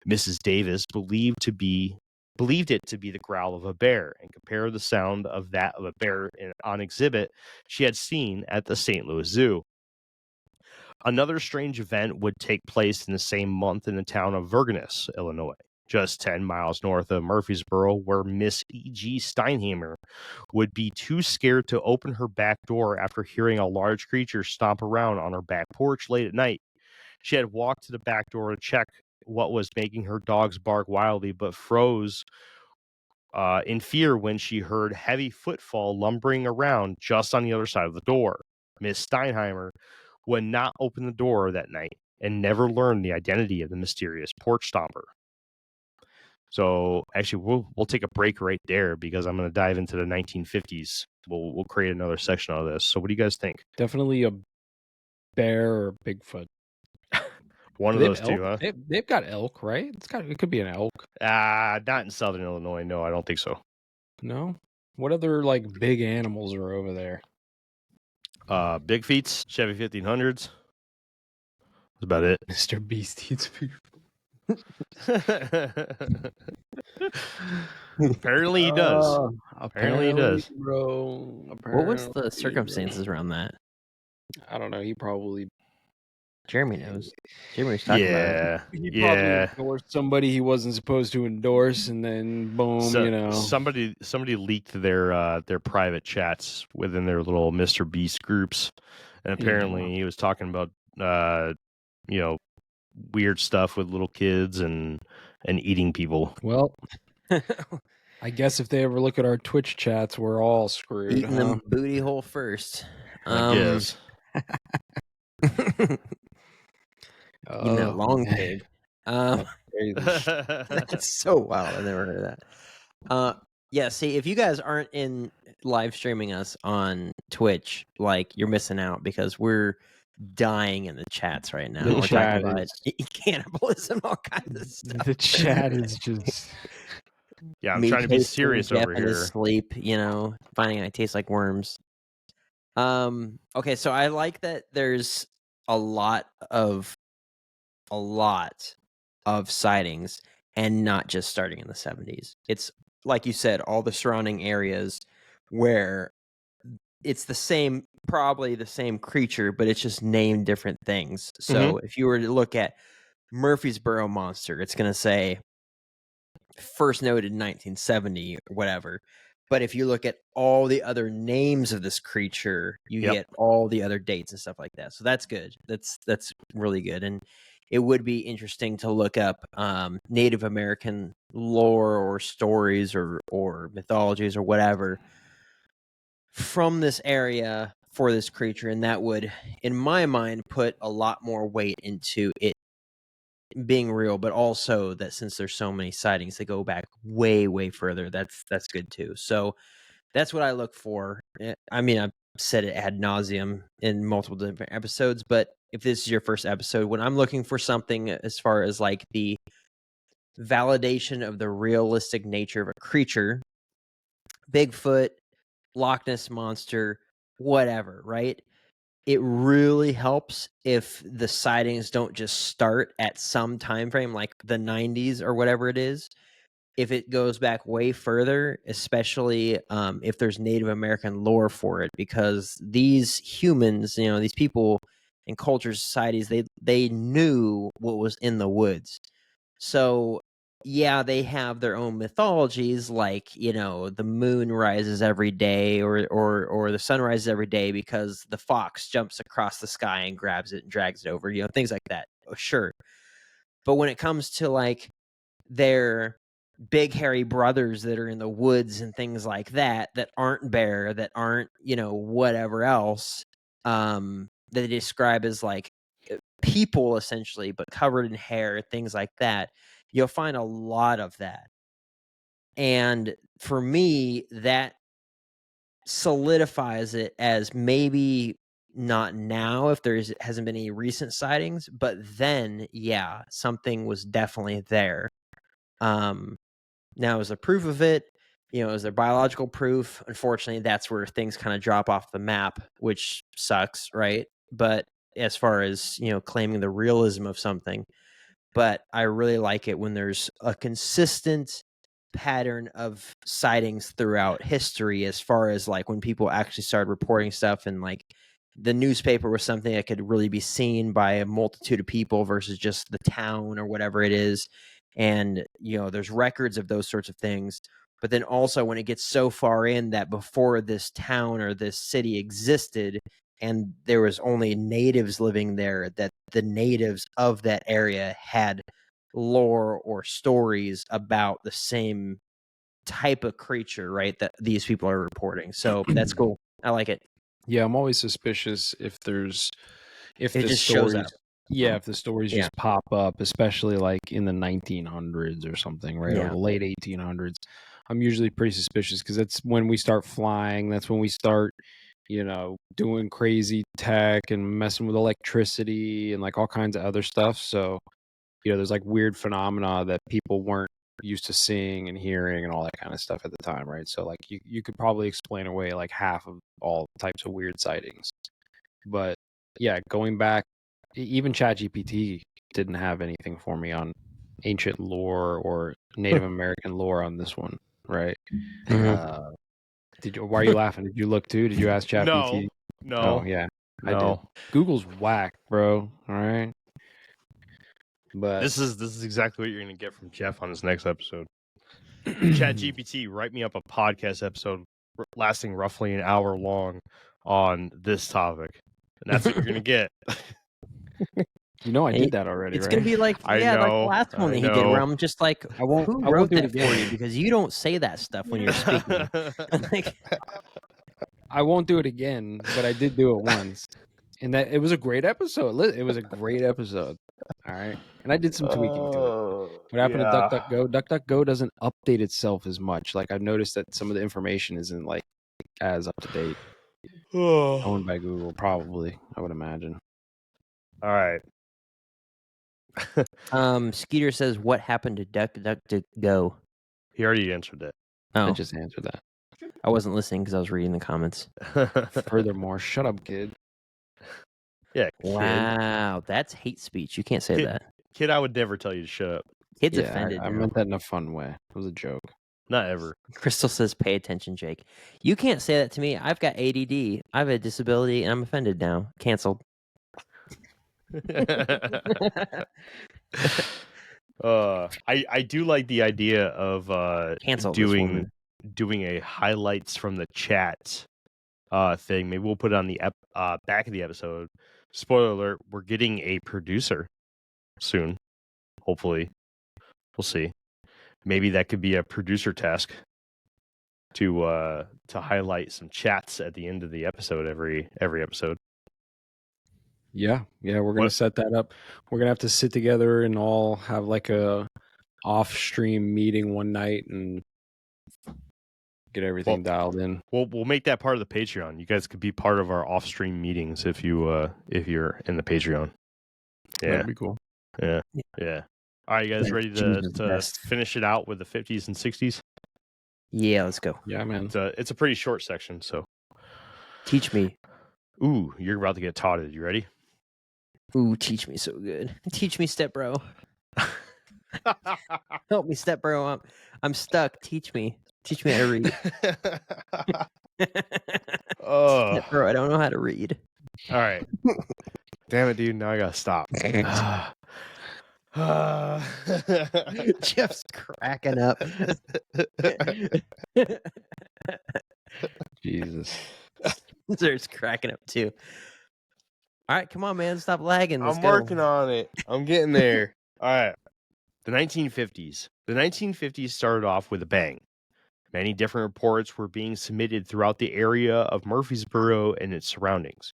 Mrs. Davis believed it to be the growl of a bear, and compared the sound of that of a bear on exhibit she had seen at the St. Louis Zoo. Another strange event would take place in the same month in the town of Vergennes, Illinois, just 10 miles north of Murphysboro, where Miss E.G. Steinheimer would be too scared to open her back door after hearing a large creature stomp around on her back porch late at night. She had walked to the back door to check what was making her dogs bark wildly, but froze in fear when she heard heavy footfall lumbering around just on the other side of the door. Miss Steinheimer would not open the door that night and never learned the identity of the mysterious porch stomper. So actually, we'll take a break right there because I'm going to dive into the 1950s. We'll create another section of this. So what do you guys think? Definitely a bear or Bigfoot. One of They have those two, huh? elk? They've got elk, right? It could be an elk. Not in Southern Illinois. No, I don't think so. No. What other like big animals are over there? Big Feets, Chevy 1500s. That's about it. Mr. Beast eats people. Apparently he does. Apparently he does. Bro. What was the circumstances around that? I don't know. He probably Jeremy knows. Jeremy was talking about it. He probably endorsed somebody he wasn't supposed to endorse, and then boom, somebody leaked their private chats within their little Mr. Beast groups, and apparently he was talking about weird stuff with little kids and eating people. Well, I guess if they ever look at our Twitch chats, we're all screwed. Eating them booty hole first. I guess. Eating that long pig. That's so wild. I've never heard of that. Yeah, see, if you guys aren't in live streaming us on Twitch, like, you're missing out because we're dying in the chats right now. We're talking about cannibalism, all kinds of stuff. The chat is just... Yeah, I'm trying to be serious over here. Sleep, finding I taste like worms. Okay, so I like that there's a lot of sightings, and not just starting in the 70s. It's like you said, all the surrounding areas where it's probably the same creature, but it's just named different things. So if you were to look at Murphysboro Monster, it's going to say first noted in 1970 or whatever. But if you look at all the other names of this creature, you get all the other dates and stuff like that. So that's good. That's really good. And it would be interesting to look up Native American lore or stories or mythologies or whatever from this area for this creature. And that would, in my mind, put a lot more weight into it being real, but also that since there's so many sightings that go back way, way further, that's good too. So that's what I look for. I mean, I've said it ad nauseum in multiple different episodes, but if this is your first episode, when I'm looking for something as far as like the validation of the realistic nature of a creature, Bigfoot, Loch Ness Monster, whatever, right? It really helps if the sightings don't just start at some time frame like the 90s or whatever it is. If it goes back way further, especially if there's Native American lore for it, because these humans, these people in cultures, societies, they knew what was in the woods. So yeah, they have their own mythologies, like, the moon rises every day or the sun rises every day because the fox jumps across the sky and grabs it and drags it over, things like that. Sure. But when it comes to like their big hairy brothers that are in the woods and things like that aren't bear, that aren't, whatever else, that they describe as like people essentially, but covered in hair, things like that, you'll find a lot of that. And for me, that solidifies it as maybe not now if hasn't been any recent sightings, but then yeah, something was definitely there. Now, as a proof of it, is there biological proof? Unfortunately, that's where things kind of drop off the map, which sucks, right? But as far as claiming the realism of something, but I really like it when there's a consistent pattern of sightings throughout history, as far as like when people actually started reporting stuff, and like the newspaper was something that could really be seen by a multitude of people versus just the town or whatever it is. And there's records of those sorts of things. But then also when it gets so far in that before this town or this city existed and there was only natives living there, that the natives of that area had lore or stories about the same type of creature, right, that these people are reporting. So that's cool. I like it. Yeah, I'm always suspicious if It the just shows stories up. if the stories Yeah. just pop up, especially like in the 1900s or something, right? Or Yeah. the late 1800s. I'm usually pretty suspicious because that's when we start flying. That's when we start, doing crazy tech and messing with electricity and like all kinds of other stuff. So, there's like weird phenomena that people weren't used to seeing and hearing and all that kind of stuff at the time, right? So like you could probably explain away like half of all types of weird sightings. But yeah, going back, even ChatGPT didn't have anything for me on ancient lore or Native American lore on this one, right? Mhm. Why are you laughing? Did you look too? Did you ask ChatGPT? No, Oh yeah, I did. no. Google's whack, bro. All right. But This is exactly what you're gonna get from Jeff on his next episode. ChatGPT, write me up a podcast episode lasting roughly an hour long on this topic, and that's what you're gonna get. I did that already, It's right? gonna be like I like the know, last one I that he did, where know. I'm just like, I won't who do wrote it that for you? again. Because you don't say that stuff when you're speaking. Like, I won't do it again, but I did do it once. And that it was a great episode. It was a great episode. All right. And I did some tweaking to it. What happened to DuckDuckGo? DuckDuckGo doesn't update itself as much. Like I've noticed that some of the information isn't like as up to date. Owned by Google, probably, I would imagine. All right. Skeeter says, "What happened to DuckDuckGo?" He already answered it. I Oh, just answered that. I wasn't listening because I was reading the comments. Furthermore, shut up, kid. Yeah, kid. Wow, that's hate speech. You can't say Kid. that. Kid, I would never tell you to shut up. Kid's Yeah, offended I now. meant that in a fun way. It was a joke. Not ever. Crystal says, "Pay attention, Jake. You can't say that to me. I've got ADD. I have a disability, and I'm offended now. Canceled." I do like the idea of Cancel this woman. doing a highlights from the chat thing. Maybe we'll put it on the back of the episode. Spoiler alert: we're getting a producer soon. Hopefully, we'll see. Maybe that could be a producer task to highlight some chats at the end of the episode every episode. Yeah, we're gonna set that up. We're gonna have to sit together and all have like a off-stream meeting one night and get everything dialed in. We'll make that part of the Patreon. You guys could be part of our off-stream meetings if you're in the Patreon. Yeah, That'd be cool. Yeah. All right, you guys ready Jesus to best. finish it out with the 50s and 60s? Yeah, let's go. Yeah, man. It's a pretty short section, so. Teach me. Ooh, you're about to get taughted. You ready? Ooh, teach me so good. Teach me, step bro. Help me, step bro. I'm stuck. Teach me. Teach me how to read. Oh, Step bro, I don't know how to read. all right. Damn it, dude. Now I gotta stop. Jeff's cracking up. Jesus. There's cracking up too. All right, come on, man. Stop lagging. Let's I'm go. working on it. I'm getting there. All right. The 1950s. The 1950s started off with a bang. Many different reports were being submitted throughout the area of Murphysboro and its surroundings.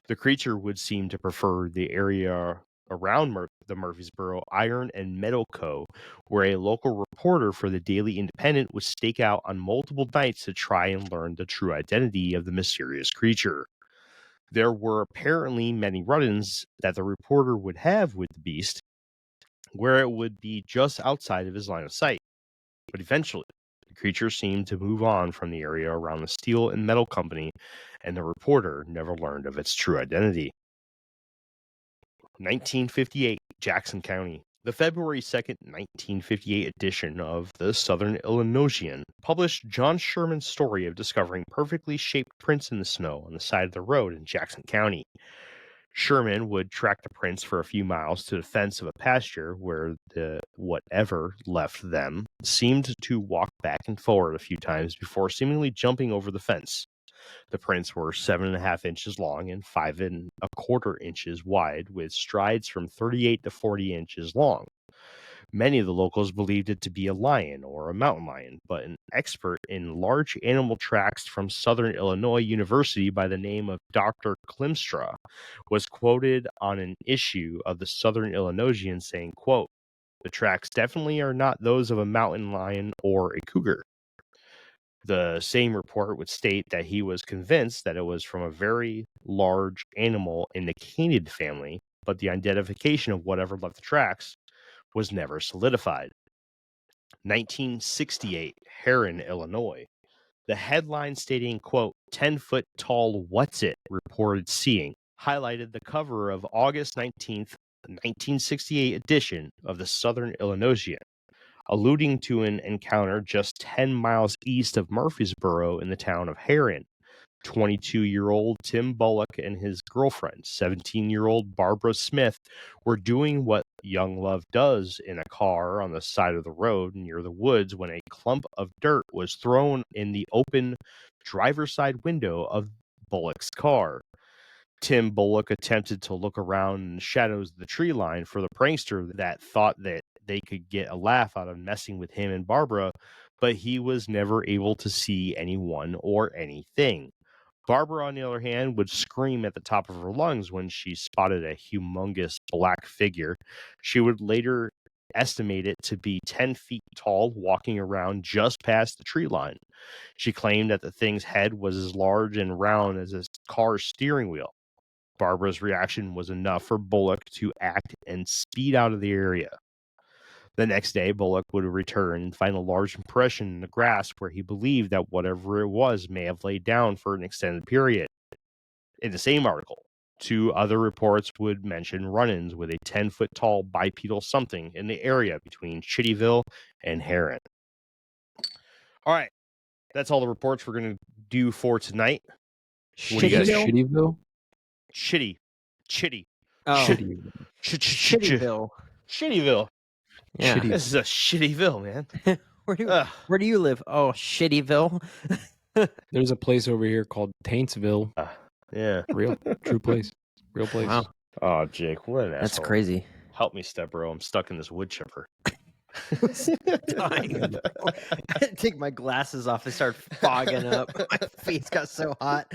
The creature would seem to prefer the area around the Murphysboro Iron and Metal Co., where a local reporter for the Daily Independent would stake out on multiple nights to try and learn the true identity of the mysterious creature. There were apparently many run-ins that the reporter would have with the beast, where it would be just outside of his line of sight. But eventually, the creature seemed to move on from the area around the steel and metal company, and the reporter never learned of its true identity. 1958, Jackson County. The February 2nd, 1958 edition of the Southern Illinoisian published John Sherman's story of discovering perfectly shaped prints in the snow on the side of the road in Jackson County. Sherman would track the prints for a few miles to the fence of a pasture where the whatever left them seemed to walk back and forward a few times before seemingly jumping over the fence. The prints were 7.5 inches long and 5.25 inches wide, with strides from 38 to 40 inches long. Many of the locals believed it to be a lion or a mountain lion, but an expert in large animal tracks from Southern Illinois University by the name of Dr. Klimstra was quoted on an issue of the Southern Illinoisian saying, quote, "The tracks definitely are not those of a mountain lion or a cougar." The same report would state that he was convinced that it was from a very large animal in the canid family, but the identification of whatever left the tracks was never solidified. 1968, Heron, Illinois. The headline stating, quote, 10-foot tall what's it reported seeing, highlighted the cover of August 19th, 1968 edition of the Southern Illinoisian, alluding to an encounter just 10 miles east of Murphysboro in the town of Heron. 22-year-old Tim Bullock and his girlfriend, 17-year-old Barbara Smith, were doing what young love does in a car on the side of the road near the woods when a clump of dirt was thrown in the open driver's side window of Bullock's car. Tim Bullock attempted to look around in the shadows of the tree line for the prankster that thought that they could get a laugh out of messing with him and Barbara, but he was never able to see anyone or anything. Barbara, on the other hand, would scream at the top of her lungs when she spotted a humongous black figure. She would later estimate it to be 10 feet tall, walking around just past the tree line. She claimed that the thing's head was as large and round as a car's steering wheel. Barbara's reaction was enough for Bullock to act and speed out of the area. The next day, Bullock would return and find a large impression in the grass where he believed that whatever it was may have laid down for an extended period. In the same article, 2 other reports would mention run-ins with a 10-foot tall bipedal something in the area between Chittyville and Heron. All right, that's all the reports we're going to do for tonight. What do you guys- Shittyville? Chitty. Oh, Shittyville. Shittyville. Shittyville. Yeah. Shitty. This is a shittyville, man. Where do you live? Oh, Shittyville. There's a place over here called Taintsville. Yeah. Real, true place. Real place. Wow, Oh, Jake, what an that's asshole. crazy. Help me, step bro. I'm stuck in this wood chipper. Dying. I had to take my glasses off and start fogging up. My face got so hot.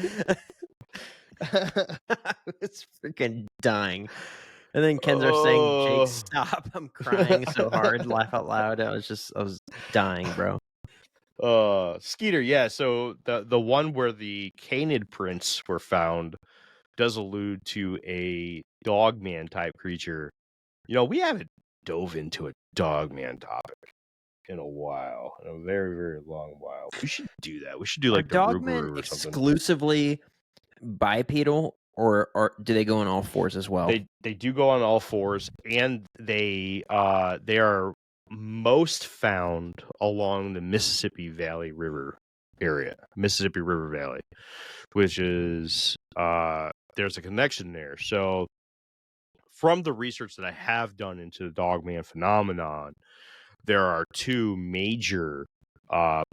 I was freaking dying. And then Ken's are saying, Oh. Jake, stop. I'm crying so hard, laugh out loud. I was dying, bro. Skeeter, yeah. So the one where the canid prints were found does allude to a dogman type creature. You know, we haven't dove into a dogman topic in a while, in a very, very long while. We should do that. We should do like the Are Rougarou dogmen or something. exclusively bipedal, or do they go on all fours as well? They do go on all fours, and they are most found along the Mississippi Valley River area, Mississippi River Valley, which is there's a connection there. So from the research that I have done into the dogman phenomenon, there are 2 major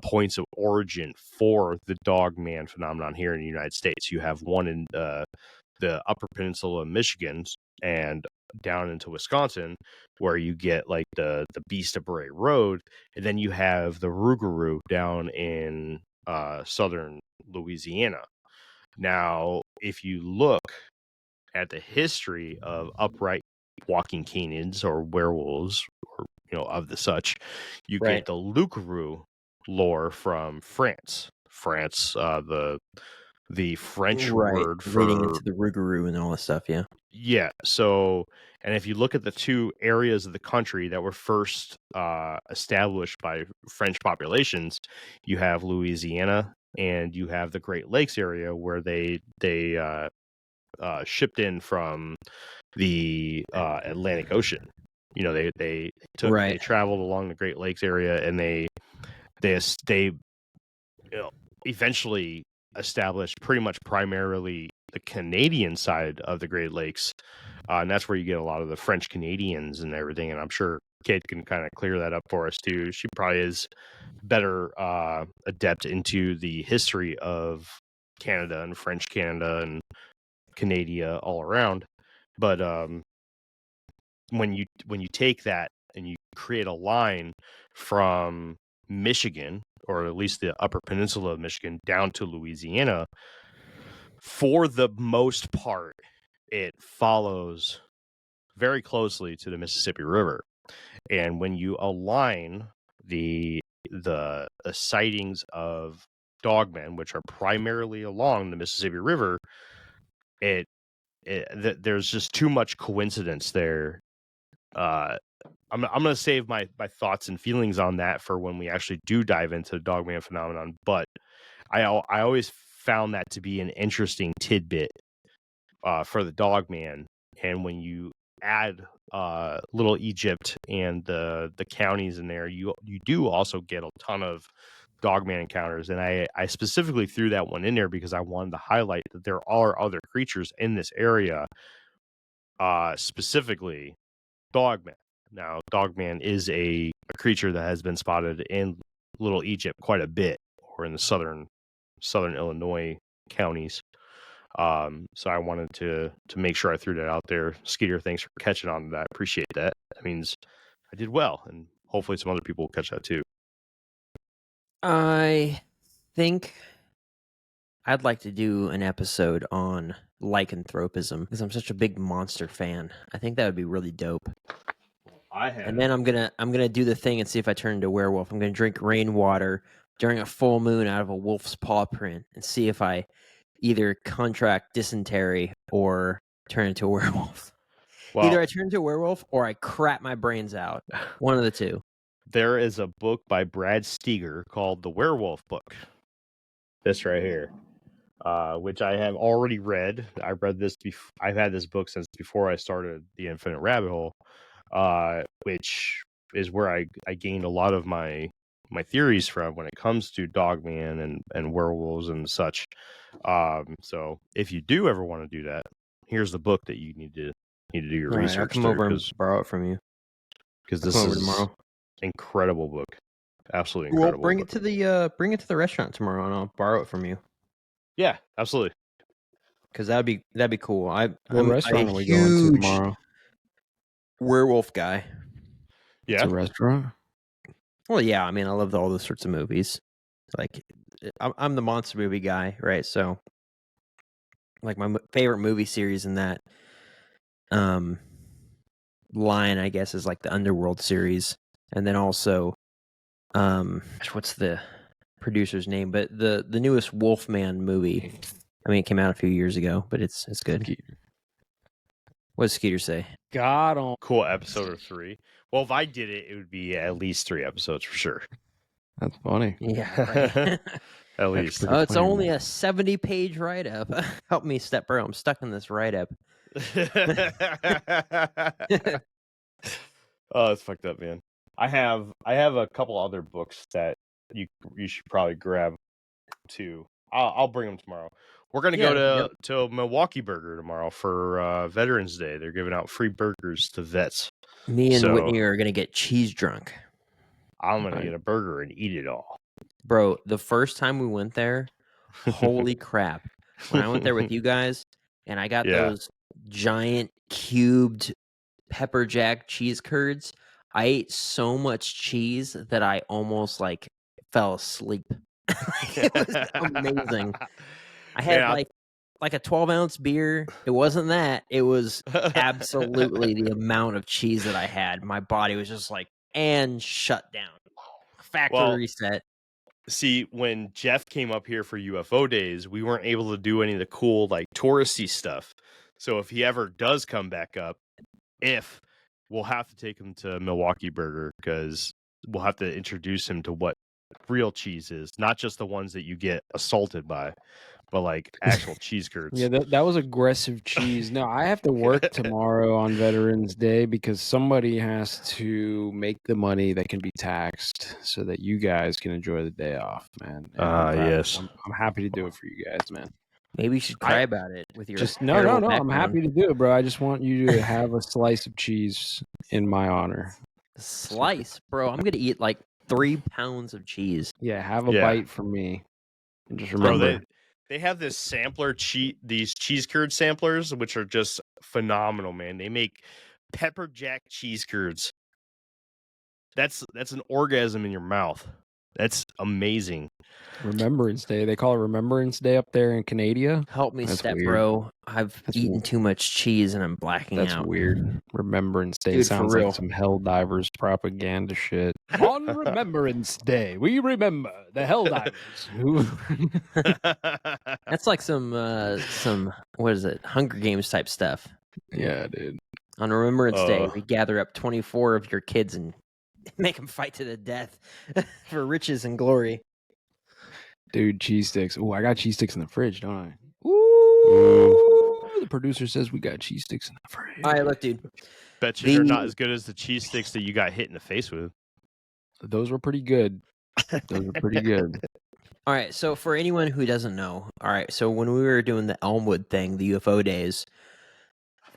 points of origin for the dogman phenomenon here in the United States. You have one in the Upper Peninsula of Michigan and down into Wisconsin, where you get like the Beast of Bray Road, and then you have the Rougarou down in southern Louisiana. Now, if you look at the history of upright walking canids or werewolves or of the such. You Right. get the loup-garou lore from France. France, the French word leading for into the Rougarou and all this stuff. Yeah. yeah. So, and if you look at the two areas of the country that were first established by French populations, you have Louisiana and you have the Great Lakes area where they shipped in from the Atlantic Ocean. They Right. traveled along the Great Lakes area and they eventually established pretty much primarily the Canadian side of the Great Lakes. And that's where you get a lot of the French Canadians and everything. And I'm sure Kate can kind of clear that up for us too. She probably is better adept into the history of Canada and French Canada and Canada all around. But when you take that and you create a line from Michigan, or at least the upper peninsula of Michigan, down to Louisiana, for the most part, it follows very closely to the Mississippi River. And when you align the sightings of dogmen, which are primarily along the Mississippi River, there's just too much coincidence there. I'm going to save my thoughts and feelings on that for when we actually do dive into the dogman phenomenon. But I always found that to be an interesting tidbit for the dogman. And when you add Little Egypt and the counties in there, you do also get a ton of dogman encounters. And I specifically threw that one in there because I wanted to highlight that there are other creatures in this area, specifically dogman. Now, dogman is a creature that has been spotted in Little Egypt quite a bit, or in the southern Illinois counties. So I wanted to make sure I threw that out there. Skeeter, thanks for catching on to that. Appreciate that. That means I did well, and hopefully some other people will catch that too. I think I'd like to do an episode on lycanthropism because I'm such a big monster fan. I think that would be really dope. And then I'm gonna do the thing and see if I turn into a werewolf. I'm gonna drink rainwater during a full moon out of a wolf's paw print and see if I either contract dysentery or turn into a werewolf. Well, Either I turn into a werewolf or I crap my brains out. One of the two. There is a book by Brad Steger called The Werewolf Book. This right here, which I have already read. I read this. I've had this book since before I started the Infinite Rabbit Hole, which is where I gained a lot of my theories from when it comes to dogman and werewolves and such. So if you do ever want to do that, here's the book that you need to do your research. I'll come over and borrow it from you. Because this is tomorrow. Incredible book, absolutely incredible. Well, bring it to the restaurant tomorrow, and I'll borrow it from you. Yeah, absolutely. Because that'd be cool. What restaurant are we going to tomorrow? Werewolf guy. Yeah, it's a restaurant. Well, yeah. I mean, I love all those sorts of movies. Like, I'm the monster movie guy, right? So, like, my favorite movie series in that line, I guess, is like the Underworld series, and then also, what's the producer's name? But the newest Wolfman movie. I mean, it came out a few years ago, but it's good. What does Skeeter say? God on cool episode or 3. Well, if I did it, it would be at least 3 episodes for sure. That's funny. Yeah, right. At least. It's only a 70-page write-up. Help me, Step Bro. I'm stuck in this write-up. Oh, it's fucked up, man. I have a couple other books that you should probably grab too. I'll bring them tomorrow. We're gonna go to Milwaukee Burger tomorrow for Veterans Day. They're giving out free burgers to vets. Me and Whitney are gonna get cheese drunk. I'm gonna get a burger and eat it all. Bro, the first time we went there, holy crap. When I went there with you guys and I got those giant cubed pepper jack cheese curds, I ate so much cheese that I almost fell asleep. It was amazing. I had like a 12-ounce beer. It wasn't that. It was absolutely the amount of cheese that I had. My body was just like, and shut down. Factory Well, reset. See, when Jeff came up here for UFO days, we weren't able to do any of the cool, like, touristy stuff. So if he ever does come back up, we'll have to take him to Milwaukee Burger, because we'll have to introduce him to what real cheese is, not just the ones that you get assaulted by, but like actual cheese curds. Yeah, that was aggressive cheese. No, I have to work tomorrow on Veterans Day because somebody has to make the money that can be taxed so that you guys can enjoy the day off, man. And Yes. I'm happy to do it for you guys, man. Maybe you should cry about it with your Just no. terrible I'm background. happy to do it, bro. I just want you to have a slice of cheese in my honor. Slice, bro. I'm gonna eat like 3 pounds of cheese. Yeah, have a bite for me. And just Bro, remember, they have this sampler these cheese curd samplers, which are just phenomenal, man. They make pepper jack cheese curds. That's an orgasm in your mouth. That's amazing. Remembrance Day. They call it Remembrance Day up there in Canada. Help me, That's step weird. bro. I've That's eaten weird. too much cheese and I'm blacking That's out. weird. Remembrance Day Dude, for sounds real. like some Helldivers propaganda shit. On Remembrance Day, we remember the Helldivers. Who... That's like some what is it? Hunger Games type stuff. Yeah, dude. On Remembrance Day, we gather up 24 of your kids and make them fight to the death for riches and glory. Dude, cheese sticks. Oh, I got cheese sticks in the fridge, don't I? Ooh. The producer says we got cheese sticks in the fridge. All right, look, dude. Bet you they're not as good as the cheese sticks that you got hit in the face with. Those were pretty good. Those were pretty good. All right, so for anyone who doesn't know, all right, so when we were doing the Elmwood thing, the UFO days,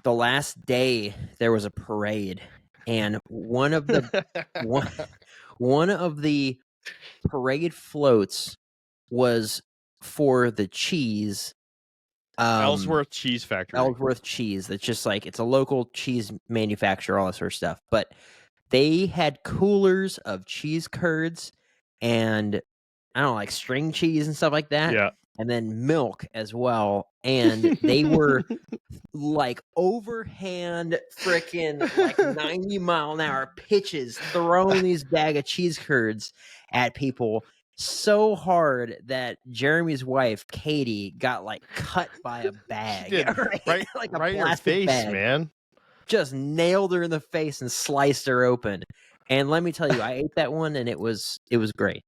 the last day there was a parade, and one of the parade floats was for the cheese. Ellsworth Cheese Factory. Ellsworth Cheese. That's just like, it's a local cheese manufacturer, all that sort of stuff. But they had coolers of cheese curds and I don't know, like string cheese and stuff like that. Yeah. And then milk as well. And they were like overhand freaking like 90-mile-an-hour pitches throwing these bag of cheese curds at people so hard that Jeremy's wife, Katie, got like cut by a bag. Right, like a right in her plastic face, bag. man. Just nailed her in the face and sliced her open. And let me tell you, I ate that one and it was great.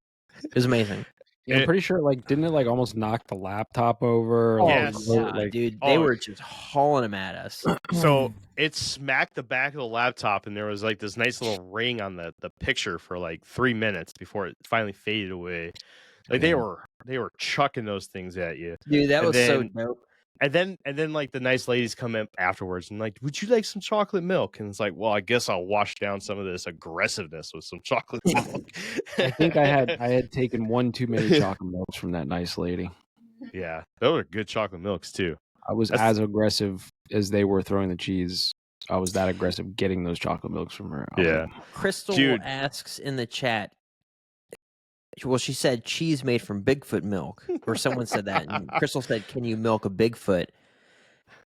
It was amazing. Yeah, I'm pretty sure, like, didn't it, like, almost knock the laptop over? Oh, Yes. yeah, like, dude. They were just hauling them at us. So it smacked the back of the laptop, and there was like this nice little ring on the picture for like 3 minutes before it finally faded away. Like they were chucking those things at you, Dude, that And was so then- dope. and then like the nice ladies come in afterwards and like, would you like some chocolate milk? And it's like, well, I guess I'll wash down some of this aggressiveness with some chocolate milk. I think I had taken one too many chocolate milks from that nice lady. Yeah, those are good chocolate milks too. I was as aggressive as they were throwing the cheese. I was that aggressive getting those chocolate milks from her. Yeah. Crystal Dude. asks in the chat, well, she said cheese made from Bigfoot milk, or someone said that. And Crystal said, can you milk a Bigfoot?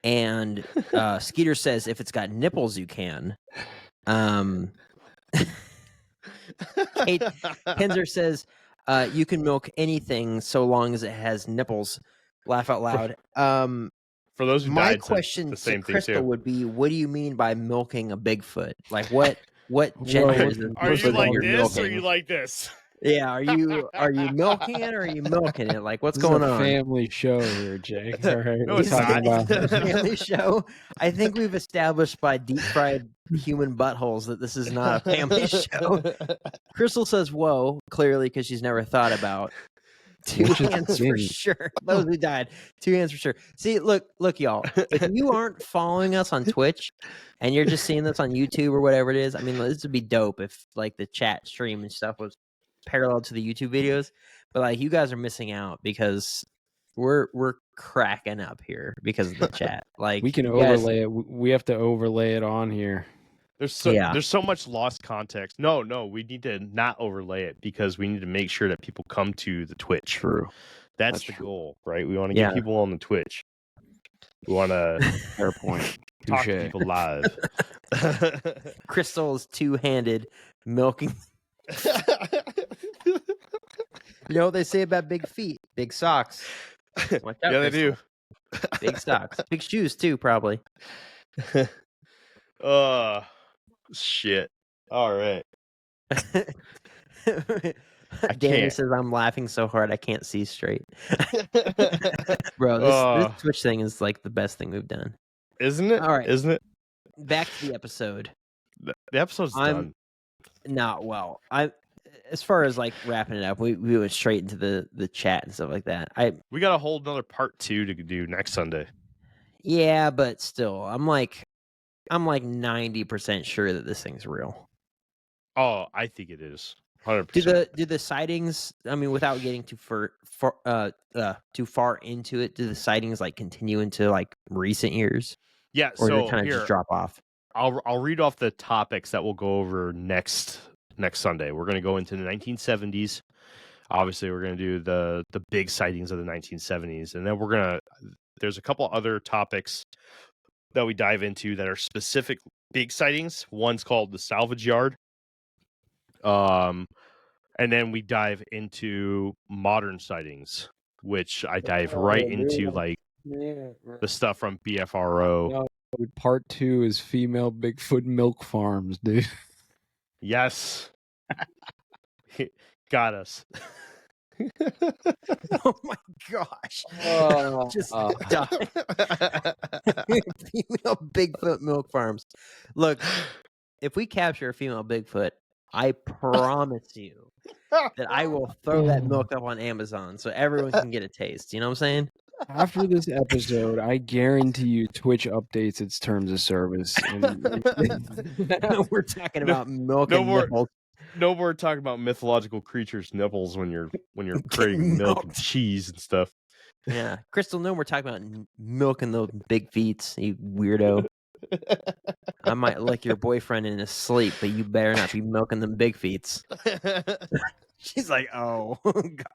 And Skeeter says, if it's got nipples, you can. Kate Kinzer says, you can milk anything so long as it has nipples. Laugh out loud. For those who My died, said question the to same thing Crystal too. would be, what do you mean by milking a Bigfoot? Like what gender is this? Are you Bigfoot that like you're this or milking? you like this? Yeah, are you milking it or are you milking it? Like what's This is going a on? family show here, Jake. All right, No, we're it's talking not. about Family show. I think we've established by deep fried human buttholes that this is not a family show. Crystal says, "Whoa!" Clearly, because she's never thought about. Two Which is hands for insane. sure. Those who died. 2 hands for sure. See, look, y'all. If you aren't following us on Twitch and you're just seeing this on YouTube or whatever it is, I mean, this would be dope if like the chat stream and stuff was parallel to the YouTube videos. But like, you guys are missing out because we're cracking up here because of the chat. Like, we can you guys- overlay it. We have to overlay it on here. There's so much lost context. No, we need to not overlay it because we need to make sure that people come to the Twitch. True. That's the true. goal, right? We want to Yeah. get people on the Twitch. We want to Fair point. talk to Touche. people live. Crystal is two-handed milking. You know what they say about big feet? Big socks. Watch out, Yeah, they do. Crystal. Big socks. Big shoes, too, probably. Oh, shit. All right. Danny can't. says, I'm laughing so hard I can't see straight. Bro, this Oh, Twitch thing is like the best thing we've done. isn't it? All right. Isn't it? Back to the episode. The episode's done. Not well. As far as like wrapping it up, we went straight into the chat and stuff like that. We got a whole another part 2 to do next Sunday. Yeah, but still, I'm like 90% sure that this thing's real. Oh, I think it is. 100%. Do the sightings? I mean, without getting too far into it, do the sightings like continue into like recent years? Yeah. Or do So they kind of here, just drop off? I'll read off the topics that we'll go over next Sunday. We're going to go into the 1970s. Obviously, we're going to do the big sightings of the 1970s, and then there's a couple other topics that we dive into that are specific big sightings. One's called the salvage yard. And then we dive into modern sightings, which I dive right into like the stuff from BFRO. No, dude, part 2 is female Bigfoot milk farms, dude. Yes. Got us. Oh my gosh! Just die. Female Bigfoot milk farms. Look, if we capture a female Bigfoot, I promise you that I will throw that milk up on Amazon so everyone can get a taste. You know what I'm saying? After this episode, I guarantee you Twitch updates its terms of service. And We're talking about milk no and more- nipples. No more talking about mythological creatures' nipples when you're creating milk and cheese and stuff. Yeah, Crystal, no, we're talking about milking those big feets, you weirdo. I might lick your boyfriend in his sleep, but you better not be milking them big feets. She's like, oh, God.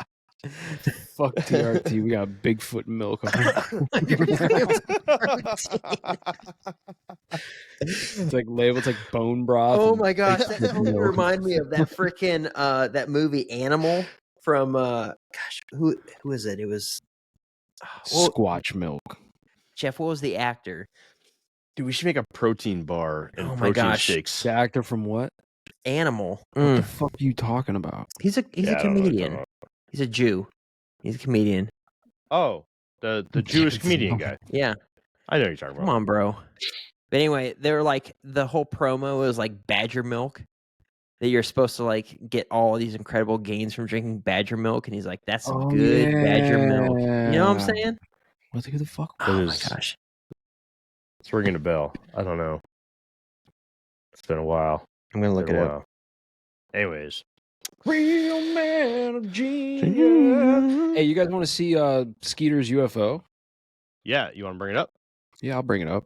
fuck TRT, we got Bigfoot milk. It's like labeled, it's like bone broth. Oh and my gosh, Bigfoot that totally milk. remind me of that freaking that movie Animal from gosh, who is it? It was Squatch milk. Jeff. What was the actor? Dude, we should make a protein bar and Oh my protein gosh. shakes. The actor from what? Animal. What the fuck are you talking about? He's a Yeah, I don't know what you're comedian. talking He's a Jew. He's a comedian. Oh, the Jewish comedian guy. Yeah. I know what you're talking Come about. on, bro. But anyway, they were like the whole promo was like badger milk. That you're supposed to like get all these incredible gains from drinking badger milk, and he's like, "That's some good badger milk." You know what I'm saying? What the fuck? Oh my is- gosh! It's ringing a bell. I don't know. It's been a while. I'm gonna look Been it a up. while. Anyways. Real man of genius. Hey, you guys want to see Skeeter's UFO? Yeah, you want to bring it up? Yeah, I'll bring it up.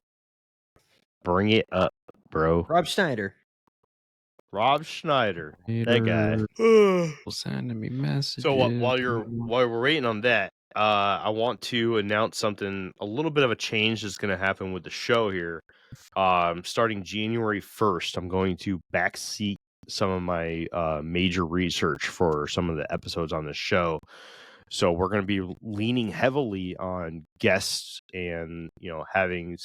Bring it up, bro. Rob Schneider. Rob Schneider. That guy. Sending me messages. So while we're waiting on that, I want to announce something, a little bit of a change that's going to happen with the show here. Starting January 1st, I'm going to backseat some of my major research for some of the episodes on the show. So we're going to be leaning heavily on guests and, having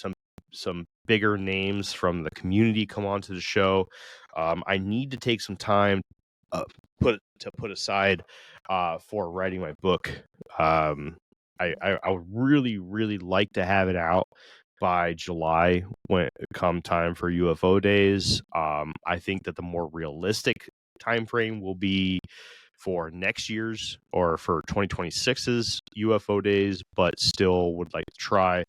some bigger names from the community come onto the show. I need to take some time put aside for writing my book. I would really, really like to have it out by July when it come time for UFO days. I think that the more realistic time frame will be for next year's or for 2026's UFO days, but still would like to try.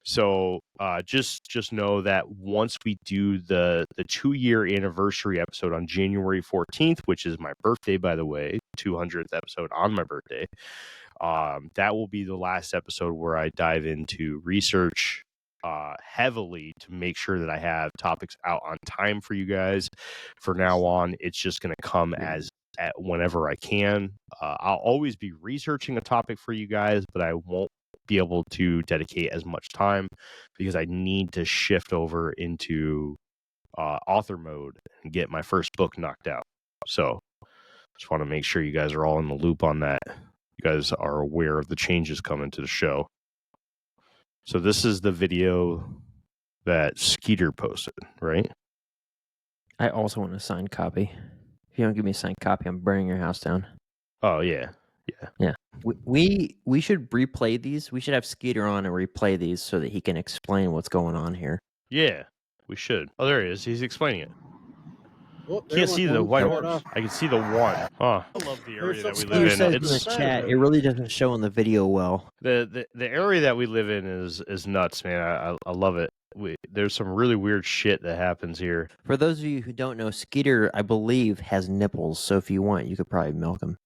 So just know that once we do the 2-year anniversary episode on January 14th, which is my birthday, by the way, 200th episode on my birthday, that will be the last episode where I dive into research heavily to make sure that I have topics out on time for you guys. For now on, it's just going to come whenever I can. I'll always be researching a topic for you guys, but I won't be able to dedicate as much time because I need to shift over into author mode and get my first book knocked out. So just want to make sure you guys are all in the loop on that. You guys are aware of the changes coming to the show. So this is the video that Skeeter posted, right? I also want a signed copy. If you don't give me a signed copy, I'm burning your house down. Oh, yeah. Yeah. We should replay these. We should have Skeeter on and replay these so that he can explain what's going on here. Yeah, we should. Oh, there he is. He's explaining it. Oh, there Can't went see the one. white Cut it horse. off. I can see the one. Huh. I love the area that we Skeeter live says in. in the It's chat, it really doesn't show in the video well. the area that we live in is nuts, man. I love it. There's some really weird shit that happens here. For those of you who don't know, Skeeter, I believe, has nipples. So if you want, you could probably milk him.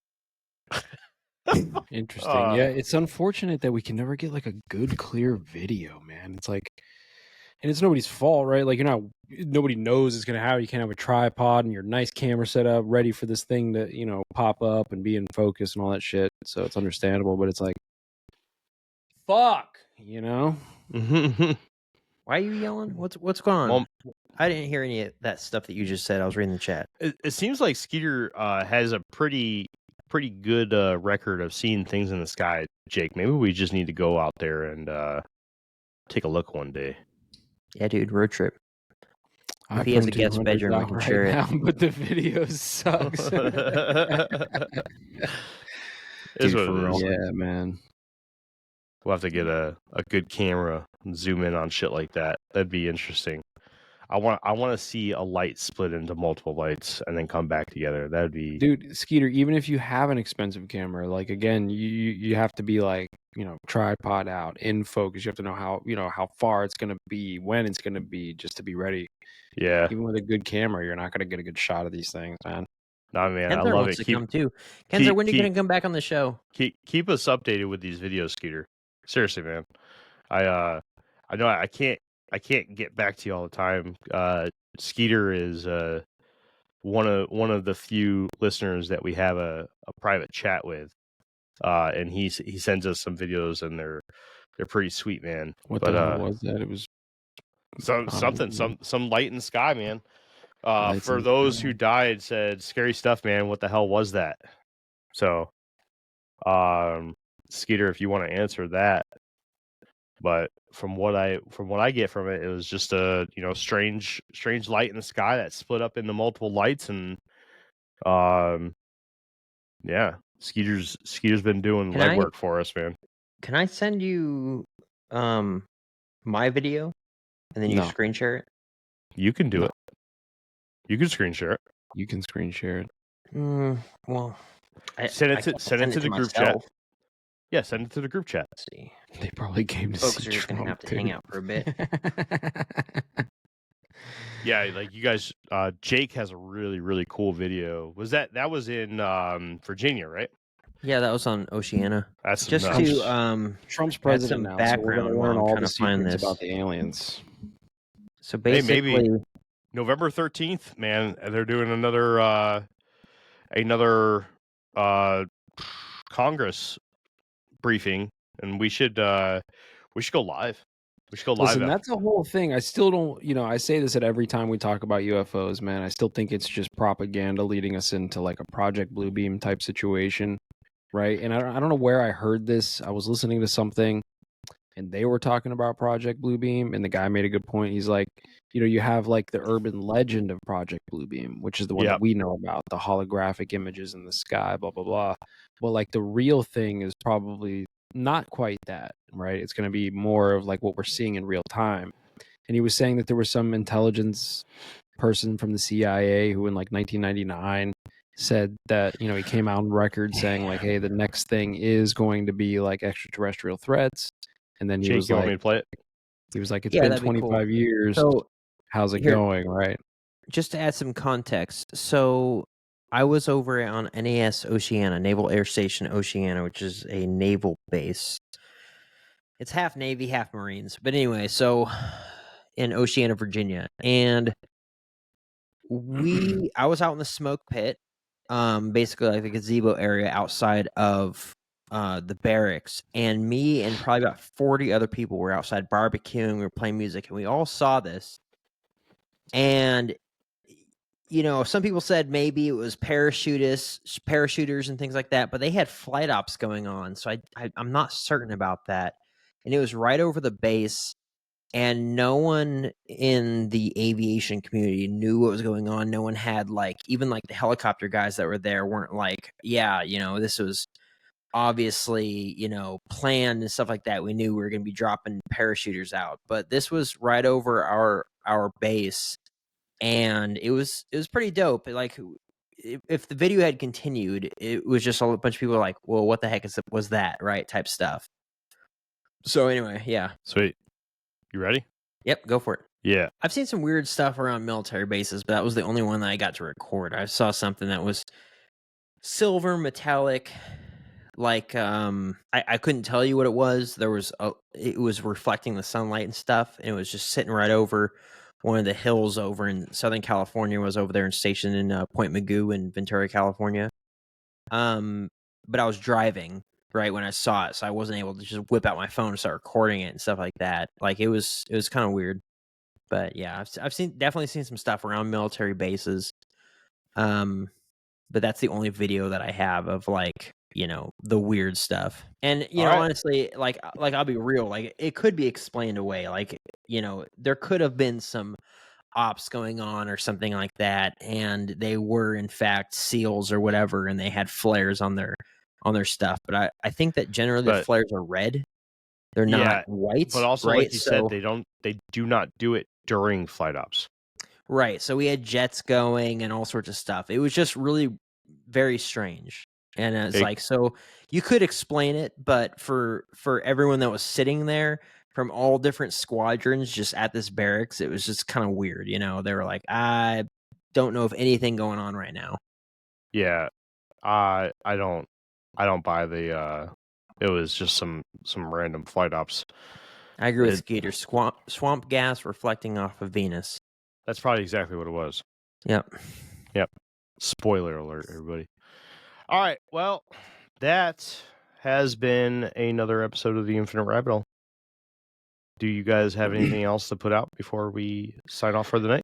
Interesting. Yeah, it's unfortunate that we can never get like a good, clear video, man. It's like, and it's nobody's fault, right? Like nobody knows it's gonna happen. You can't have a tripod and your nice camera set up, ready for this thing to, pop up and be in focus and all that shit. So it's understandable, but it's like, fuck, Why are you yelling? What's going on? Well, I didn't hear any of that stuff that you just said. I was reading the chat. it seems like Skeeter has a pretty good record of seeing things in the sky. Jake, maybe we just need to go out there and take a look one day. Yeah, dude, road trip. If he has a guest bedroom, we can share it. But the video sucks. Is what it is. Yeah, man. We'll have to get a good camera and zoom in on shit like that. That'd be interesting. I want to see a light split into multiple lights and then come back together. That'd be, dude, Skeeter. Even if you have an expensive camera, like again, you have to be like tripod out, in focus. You have to know how far it's gonna be, when it's gonna be, just to be ready. Yeah. Even with a good camera, you're not gonna get a good shot of these things, man. Nah, man, Kenzer I love wants it. to come too. Kenzer, when are you gonna come back on the show? Keep us updated with these videos, Skeeter. Seriously, man. I know I can't get back to you all the time. Skeeter is one of the few listeners that we have a private chat with, and he sends us some videos, and they're pretty sweet, man. What the hell was that? It was some light in the sky, man. Lights For in the those sky. who died, said scary stuff, man. What the hell was that? So, Skeeter, if you want to answer that. But from what I get from it, it was just a strange light in the sky that split up into multiple lights, and yeah, Skeeter's been doing legwork for us, man. Can I send you my video and then you screen share it? You can do it. You can screen share it. You can screen share it. Well, send it to the group chat. Yeah, send it to the group chat. Let's see. They probably came to see Folks are just gonna have to hang out for a bit. Yeah, like you guys, Jake has a really cool video. That was in Virginia, right? Yeah, that was on Oceana. That's just nuts. to Trump's president now, so we're gonna learn all the secrets about the aliens. So basically, maybe November 13th, man, they're doing another Congress briefing, and we should go live. We should go live. Listen, that's the whole thing. I still don't, I say this at every time we talk about UFOs, man. I still think it's just propaganda leading us into like a Project Bluebeam type situation, right? And I don't know where I heard this. I was listening to something, and they were talking about Project Bluebeam, and the guy made a good point. He's like, you have like the urban legend of Project Bluebeam, which is the one that we know about, the holographic images in the sky, blah, blah, blah. Well, like the real thing is probably not quite that, right? It's going to be more of like what we're seeing in real time. And he was saying that there was some intelligence person from the CIA who in like 1999 said that, he came out on record saying like, hey, the next thing is going to be like extraterrestrial threats. And then he was you like, want me to play it? He was like, it's been 25 years. So how's it going? Right. Just to add some context. So I was over on NAS Oceana, Naval Air Station Oceana, which is a naval base. It's half Navy, half Marines. But anyway, so in Oceana, Virginia. And I was out in the smoke pit, basically like the gazebo area outside of the barracks, and me and probably about 40 other people were outside barbecuing. We were playing music, and we all saw this. And some people said maybe it was parachuters and things like that, but they had flight ops going on, so I'm not certain about that. And it was right over the base, and no one in the aviation community knew what was going on. No one had even the helicopter guys that were there weren't like, yeah, this was obviously, planned and stuff like that. We knew we were going to be dropping parachuters out, but this was right over our base, and it was pretty dope. Like, if the video had continued, it was just a bunch of people like, well, what the heck was that, right? Type stuff. So anyway, yeah. Sweet. You ready? Yep, go for it. Yeah. I've seen some weird stuff around military bases, but that was the only one that I got to record. I saw something that was silver metallic, I couldn't tell you what it was. It was reflecting the sunlight and stuff, and it was just sitting right over one of the hills over in Southern California. Was over there and stationed in Point Mugu in Ventura, California. But I was driving right when I saw it, so I wasn't able to just whip out my phone and start recording it and stuff like that. Like, it was kind of weird. But yeah, I've definitely seen some stuff around military bases. But that's the only video that I have of the weird stuff. And All right. honestly, I'll be real, it could be explained away. There could have been some ops going on or something like that, and they were in fact SEALs or whatever, and they had flares on their stuff. But I think that generally the flares are red. They're not white. But also, right? like you said, they do not do it during flight ops. Right. So we had jets going and all sorts of stuff. It was just really very strange. And it's so you could explain it, but for everyone that was sitting there from all different squadrons just at this barracks, it was just kind of weird. They were like, I don't know of anything going on right now. Yeah. I don't buy the it was just some random flight ops. I agree with Skeeter. Swamp gas reflecting off of Venus. That's probably exactly what it was. Yep. Spoiler alert, everybody. All right. Well, that has been another episode of the Infinite Rabbit Hole. Do you guys have anything else to put out before we sign off for the night?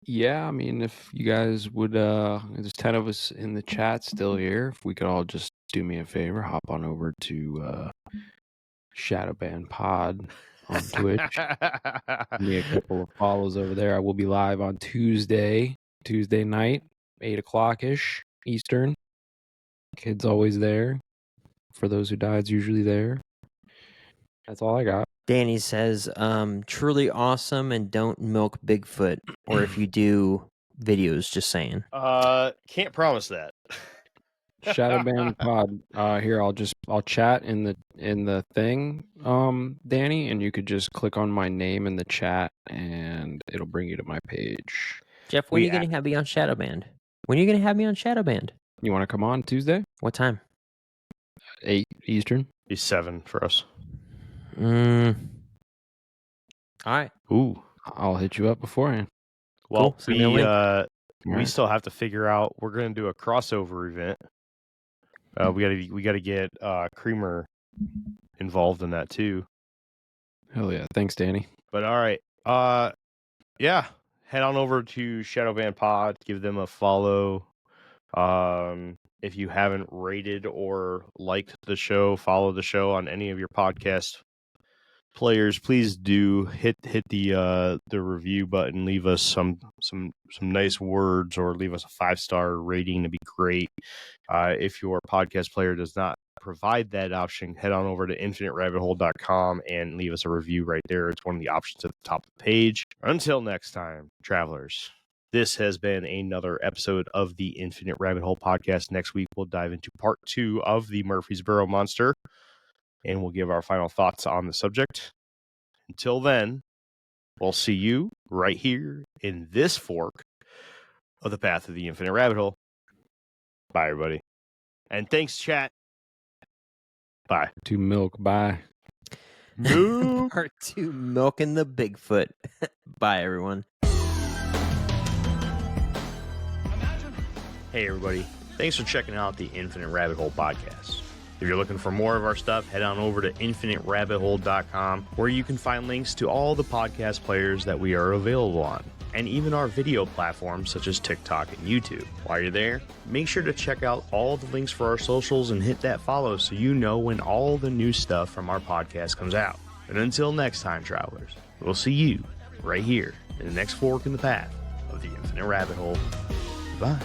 Yeah, I mean, if you guys would, there's 10 of us in the chat still here. If we could all just do me a favor, hop on over to Shadowban Pod on Twitch. Give me a couple of follows over there. I will be live on Tuesday night, 8 o'clock-ish Eastern. Kid's always there. For those who die, it's usually there. That's all I got. Danny says, truly awesome, and don't milk Bigfoot. Or if you do, videos, just saying. Can't promise that. Shadowban Pod. Here, I'll chat in the thing, Danny, and you could just click on my name in the chat, and it'll bring you to my page. Jeff, when are you going to have me on Shadowband? When are you going to have me on Shadowband? You want to come on Tuesday? What time? 8 Eastern. Be 7 for us. All right. Ooh, I'll hit you up beforehand. Well, cool. we still have to figure out. We're going to do a crossover event. We got to get Creamer involved in that too. Hell yeah! Thanks, Danny. But all right, yeah, head on over to Shadowban Pod. Give them a follow. If you haven't rated or liked the show, follow the show on any of your podcast players. Please do hit the review button. Leave us some nice words, or leave us a 5-star rating. It'd be great. If your podcast player does not provide that option, head on over to infiniterabbithole.com and leave us a review right there. It's one of the options at the top of the page. Until next time, travelers, this has been another episode of the Infinite Rabbit Hole podcast. Next week, we'll dive into part 2 of the Murphysboro Monster, and we'll give our final thoughts on the subject. Until then, we'll see you right here in this fork of the path of the Infinite Rabbit Hole. Bye, everybody. And thanks, chat. Bye. To milk. Bye. Milk. Part 2, milking the Bigfoot. Bye, everyone. Hey, everybody. Thanks for checking out the Infinite Rabbit Hole podcast. If you're looking for more of our stuff, head on over to infiniterabbithole.com, where you can find links to all the podcast players that we are available on, and even our video platforms such as TikTok and YouTube. While you're there, make sure to check out all the links for our socials and hit that follow so you know when all the new stuff from our podcast comes out. And until next time, travelers, we'll see you right here in the next fork in the path of the Infinite Rabbit Hole. Bye.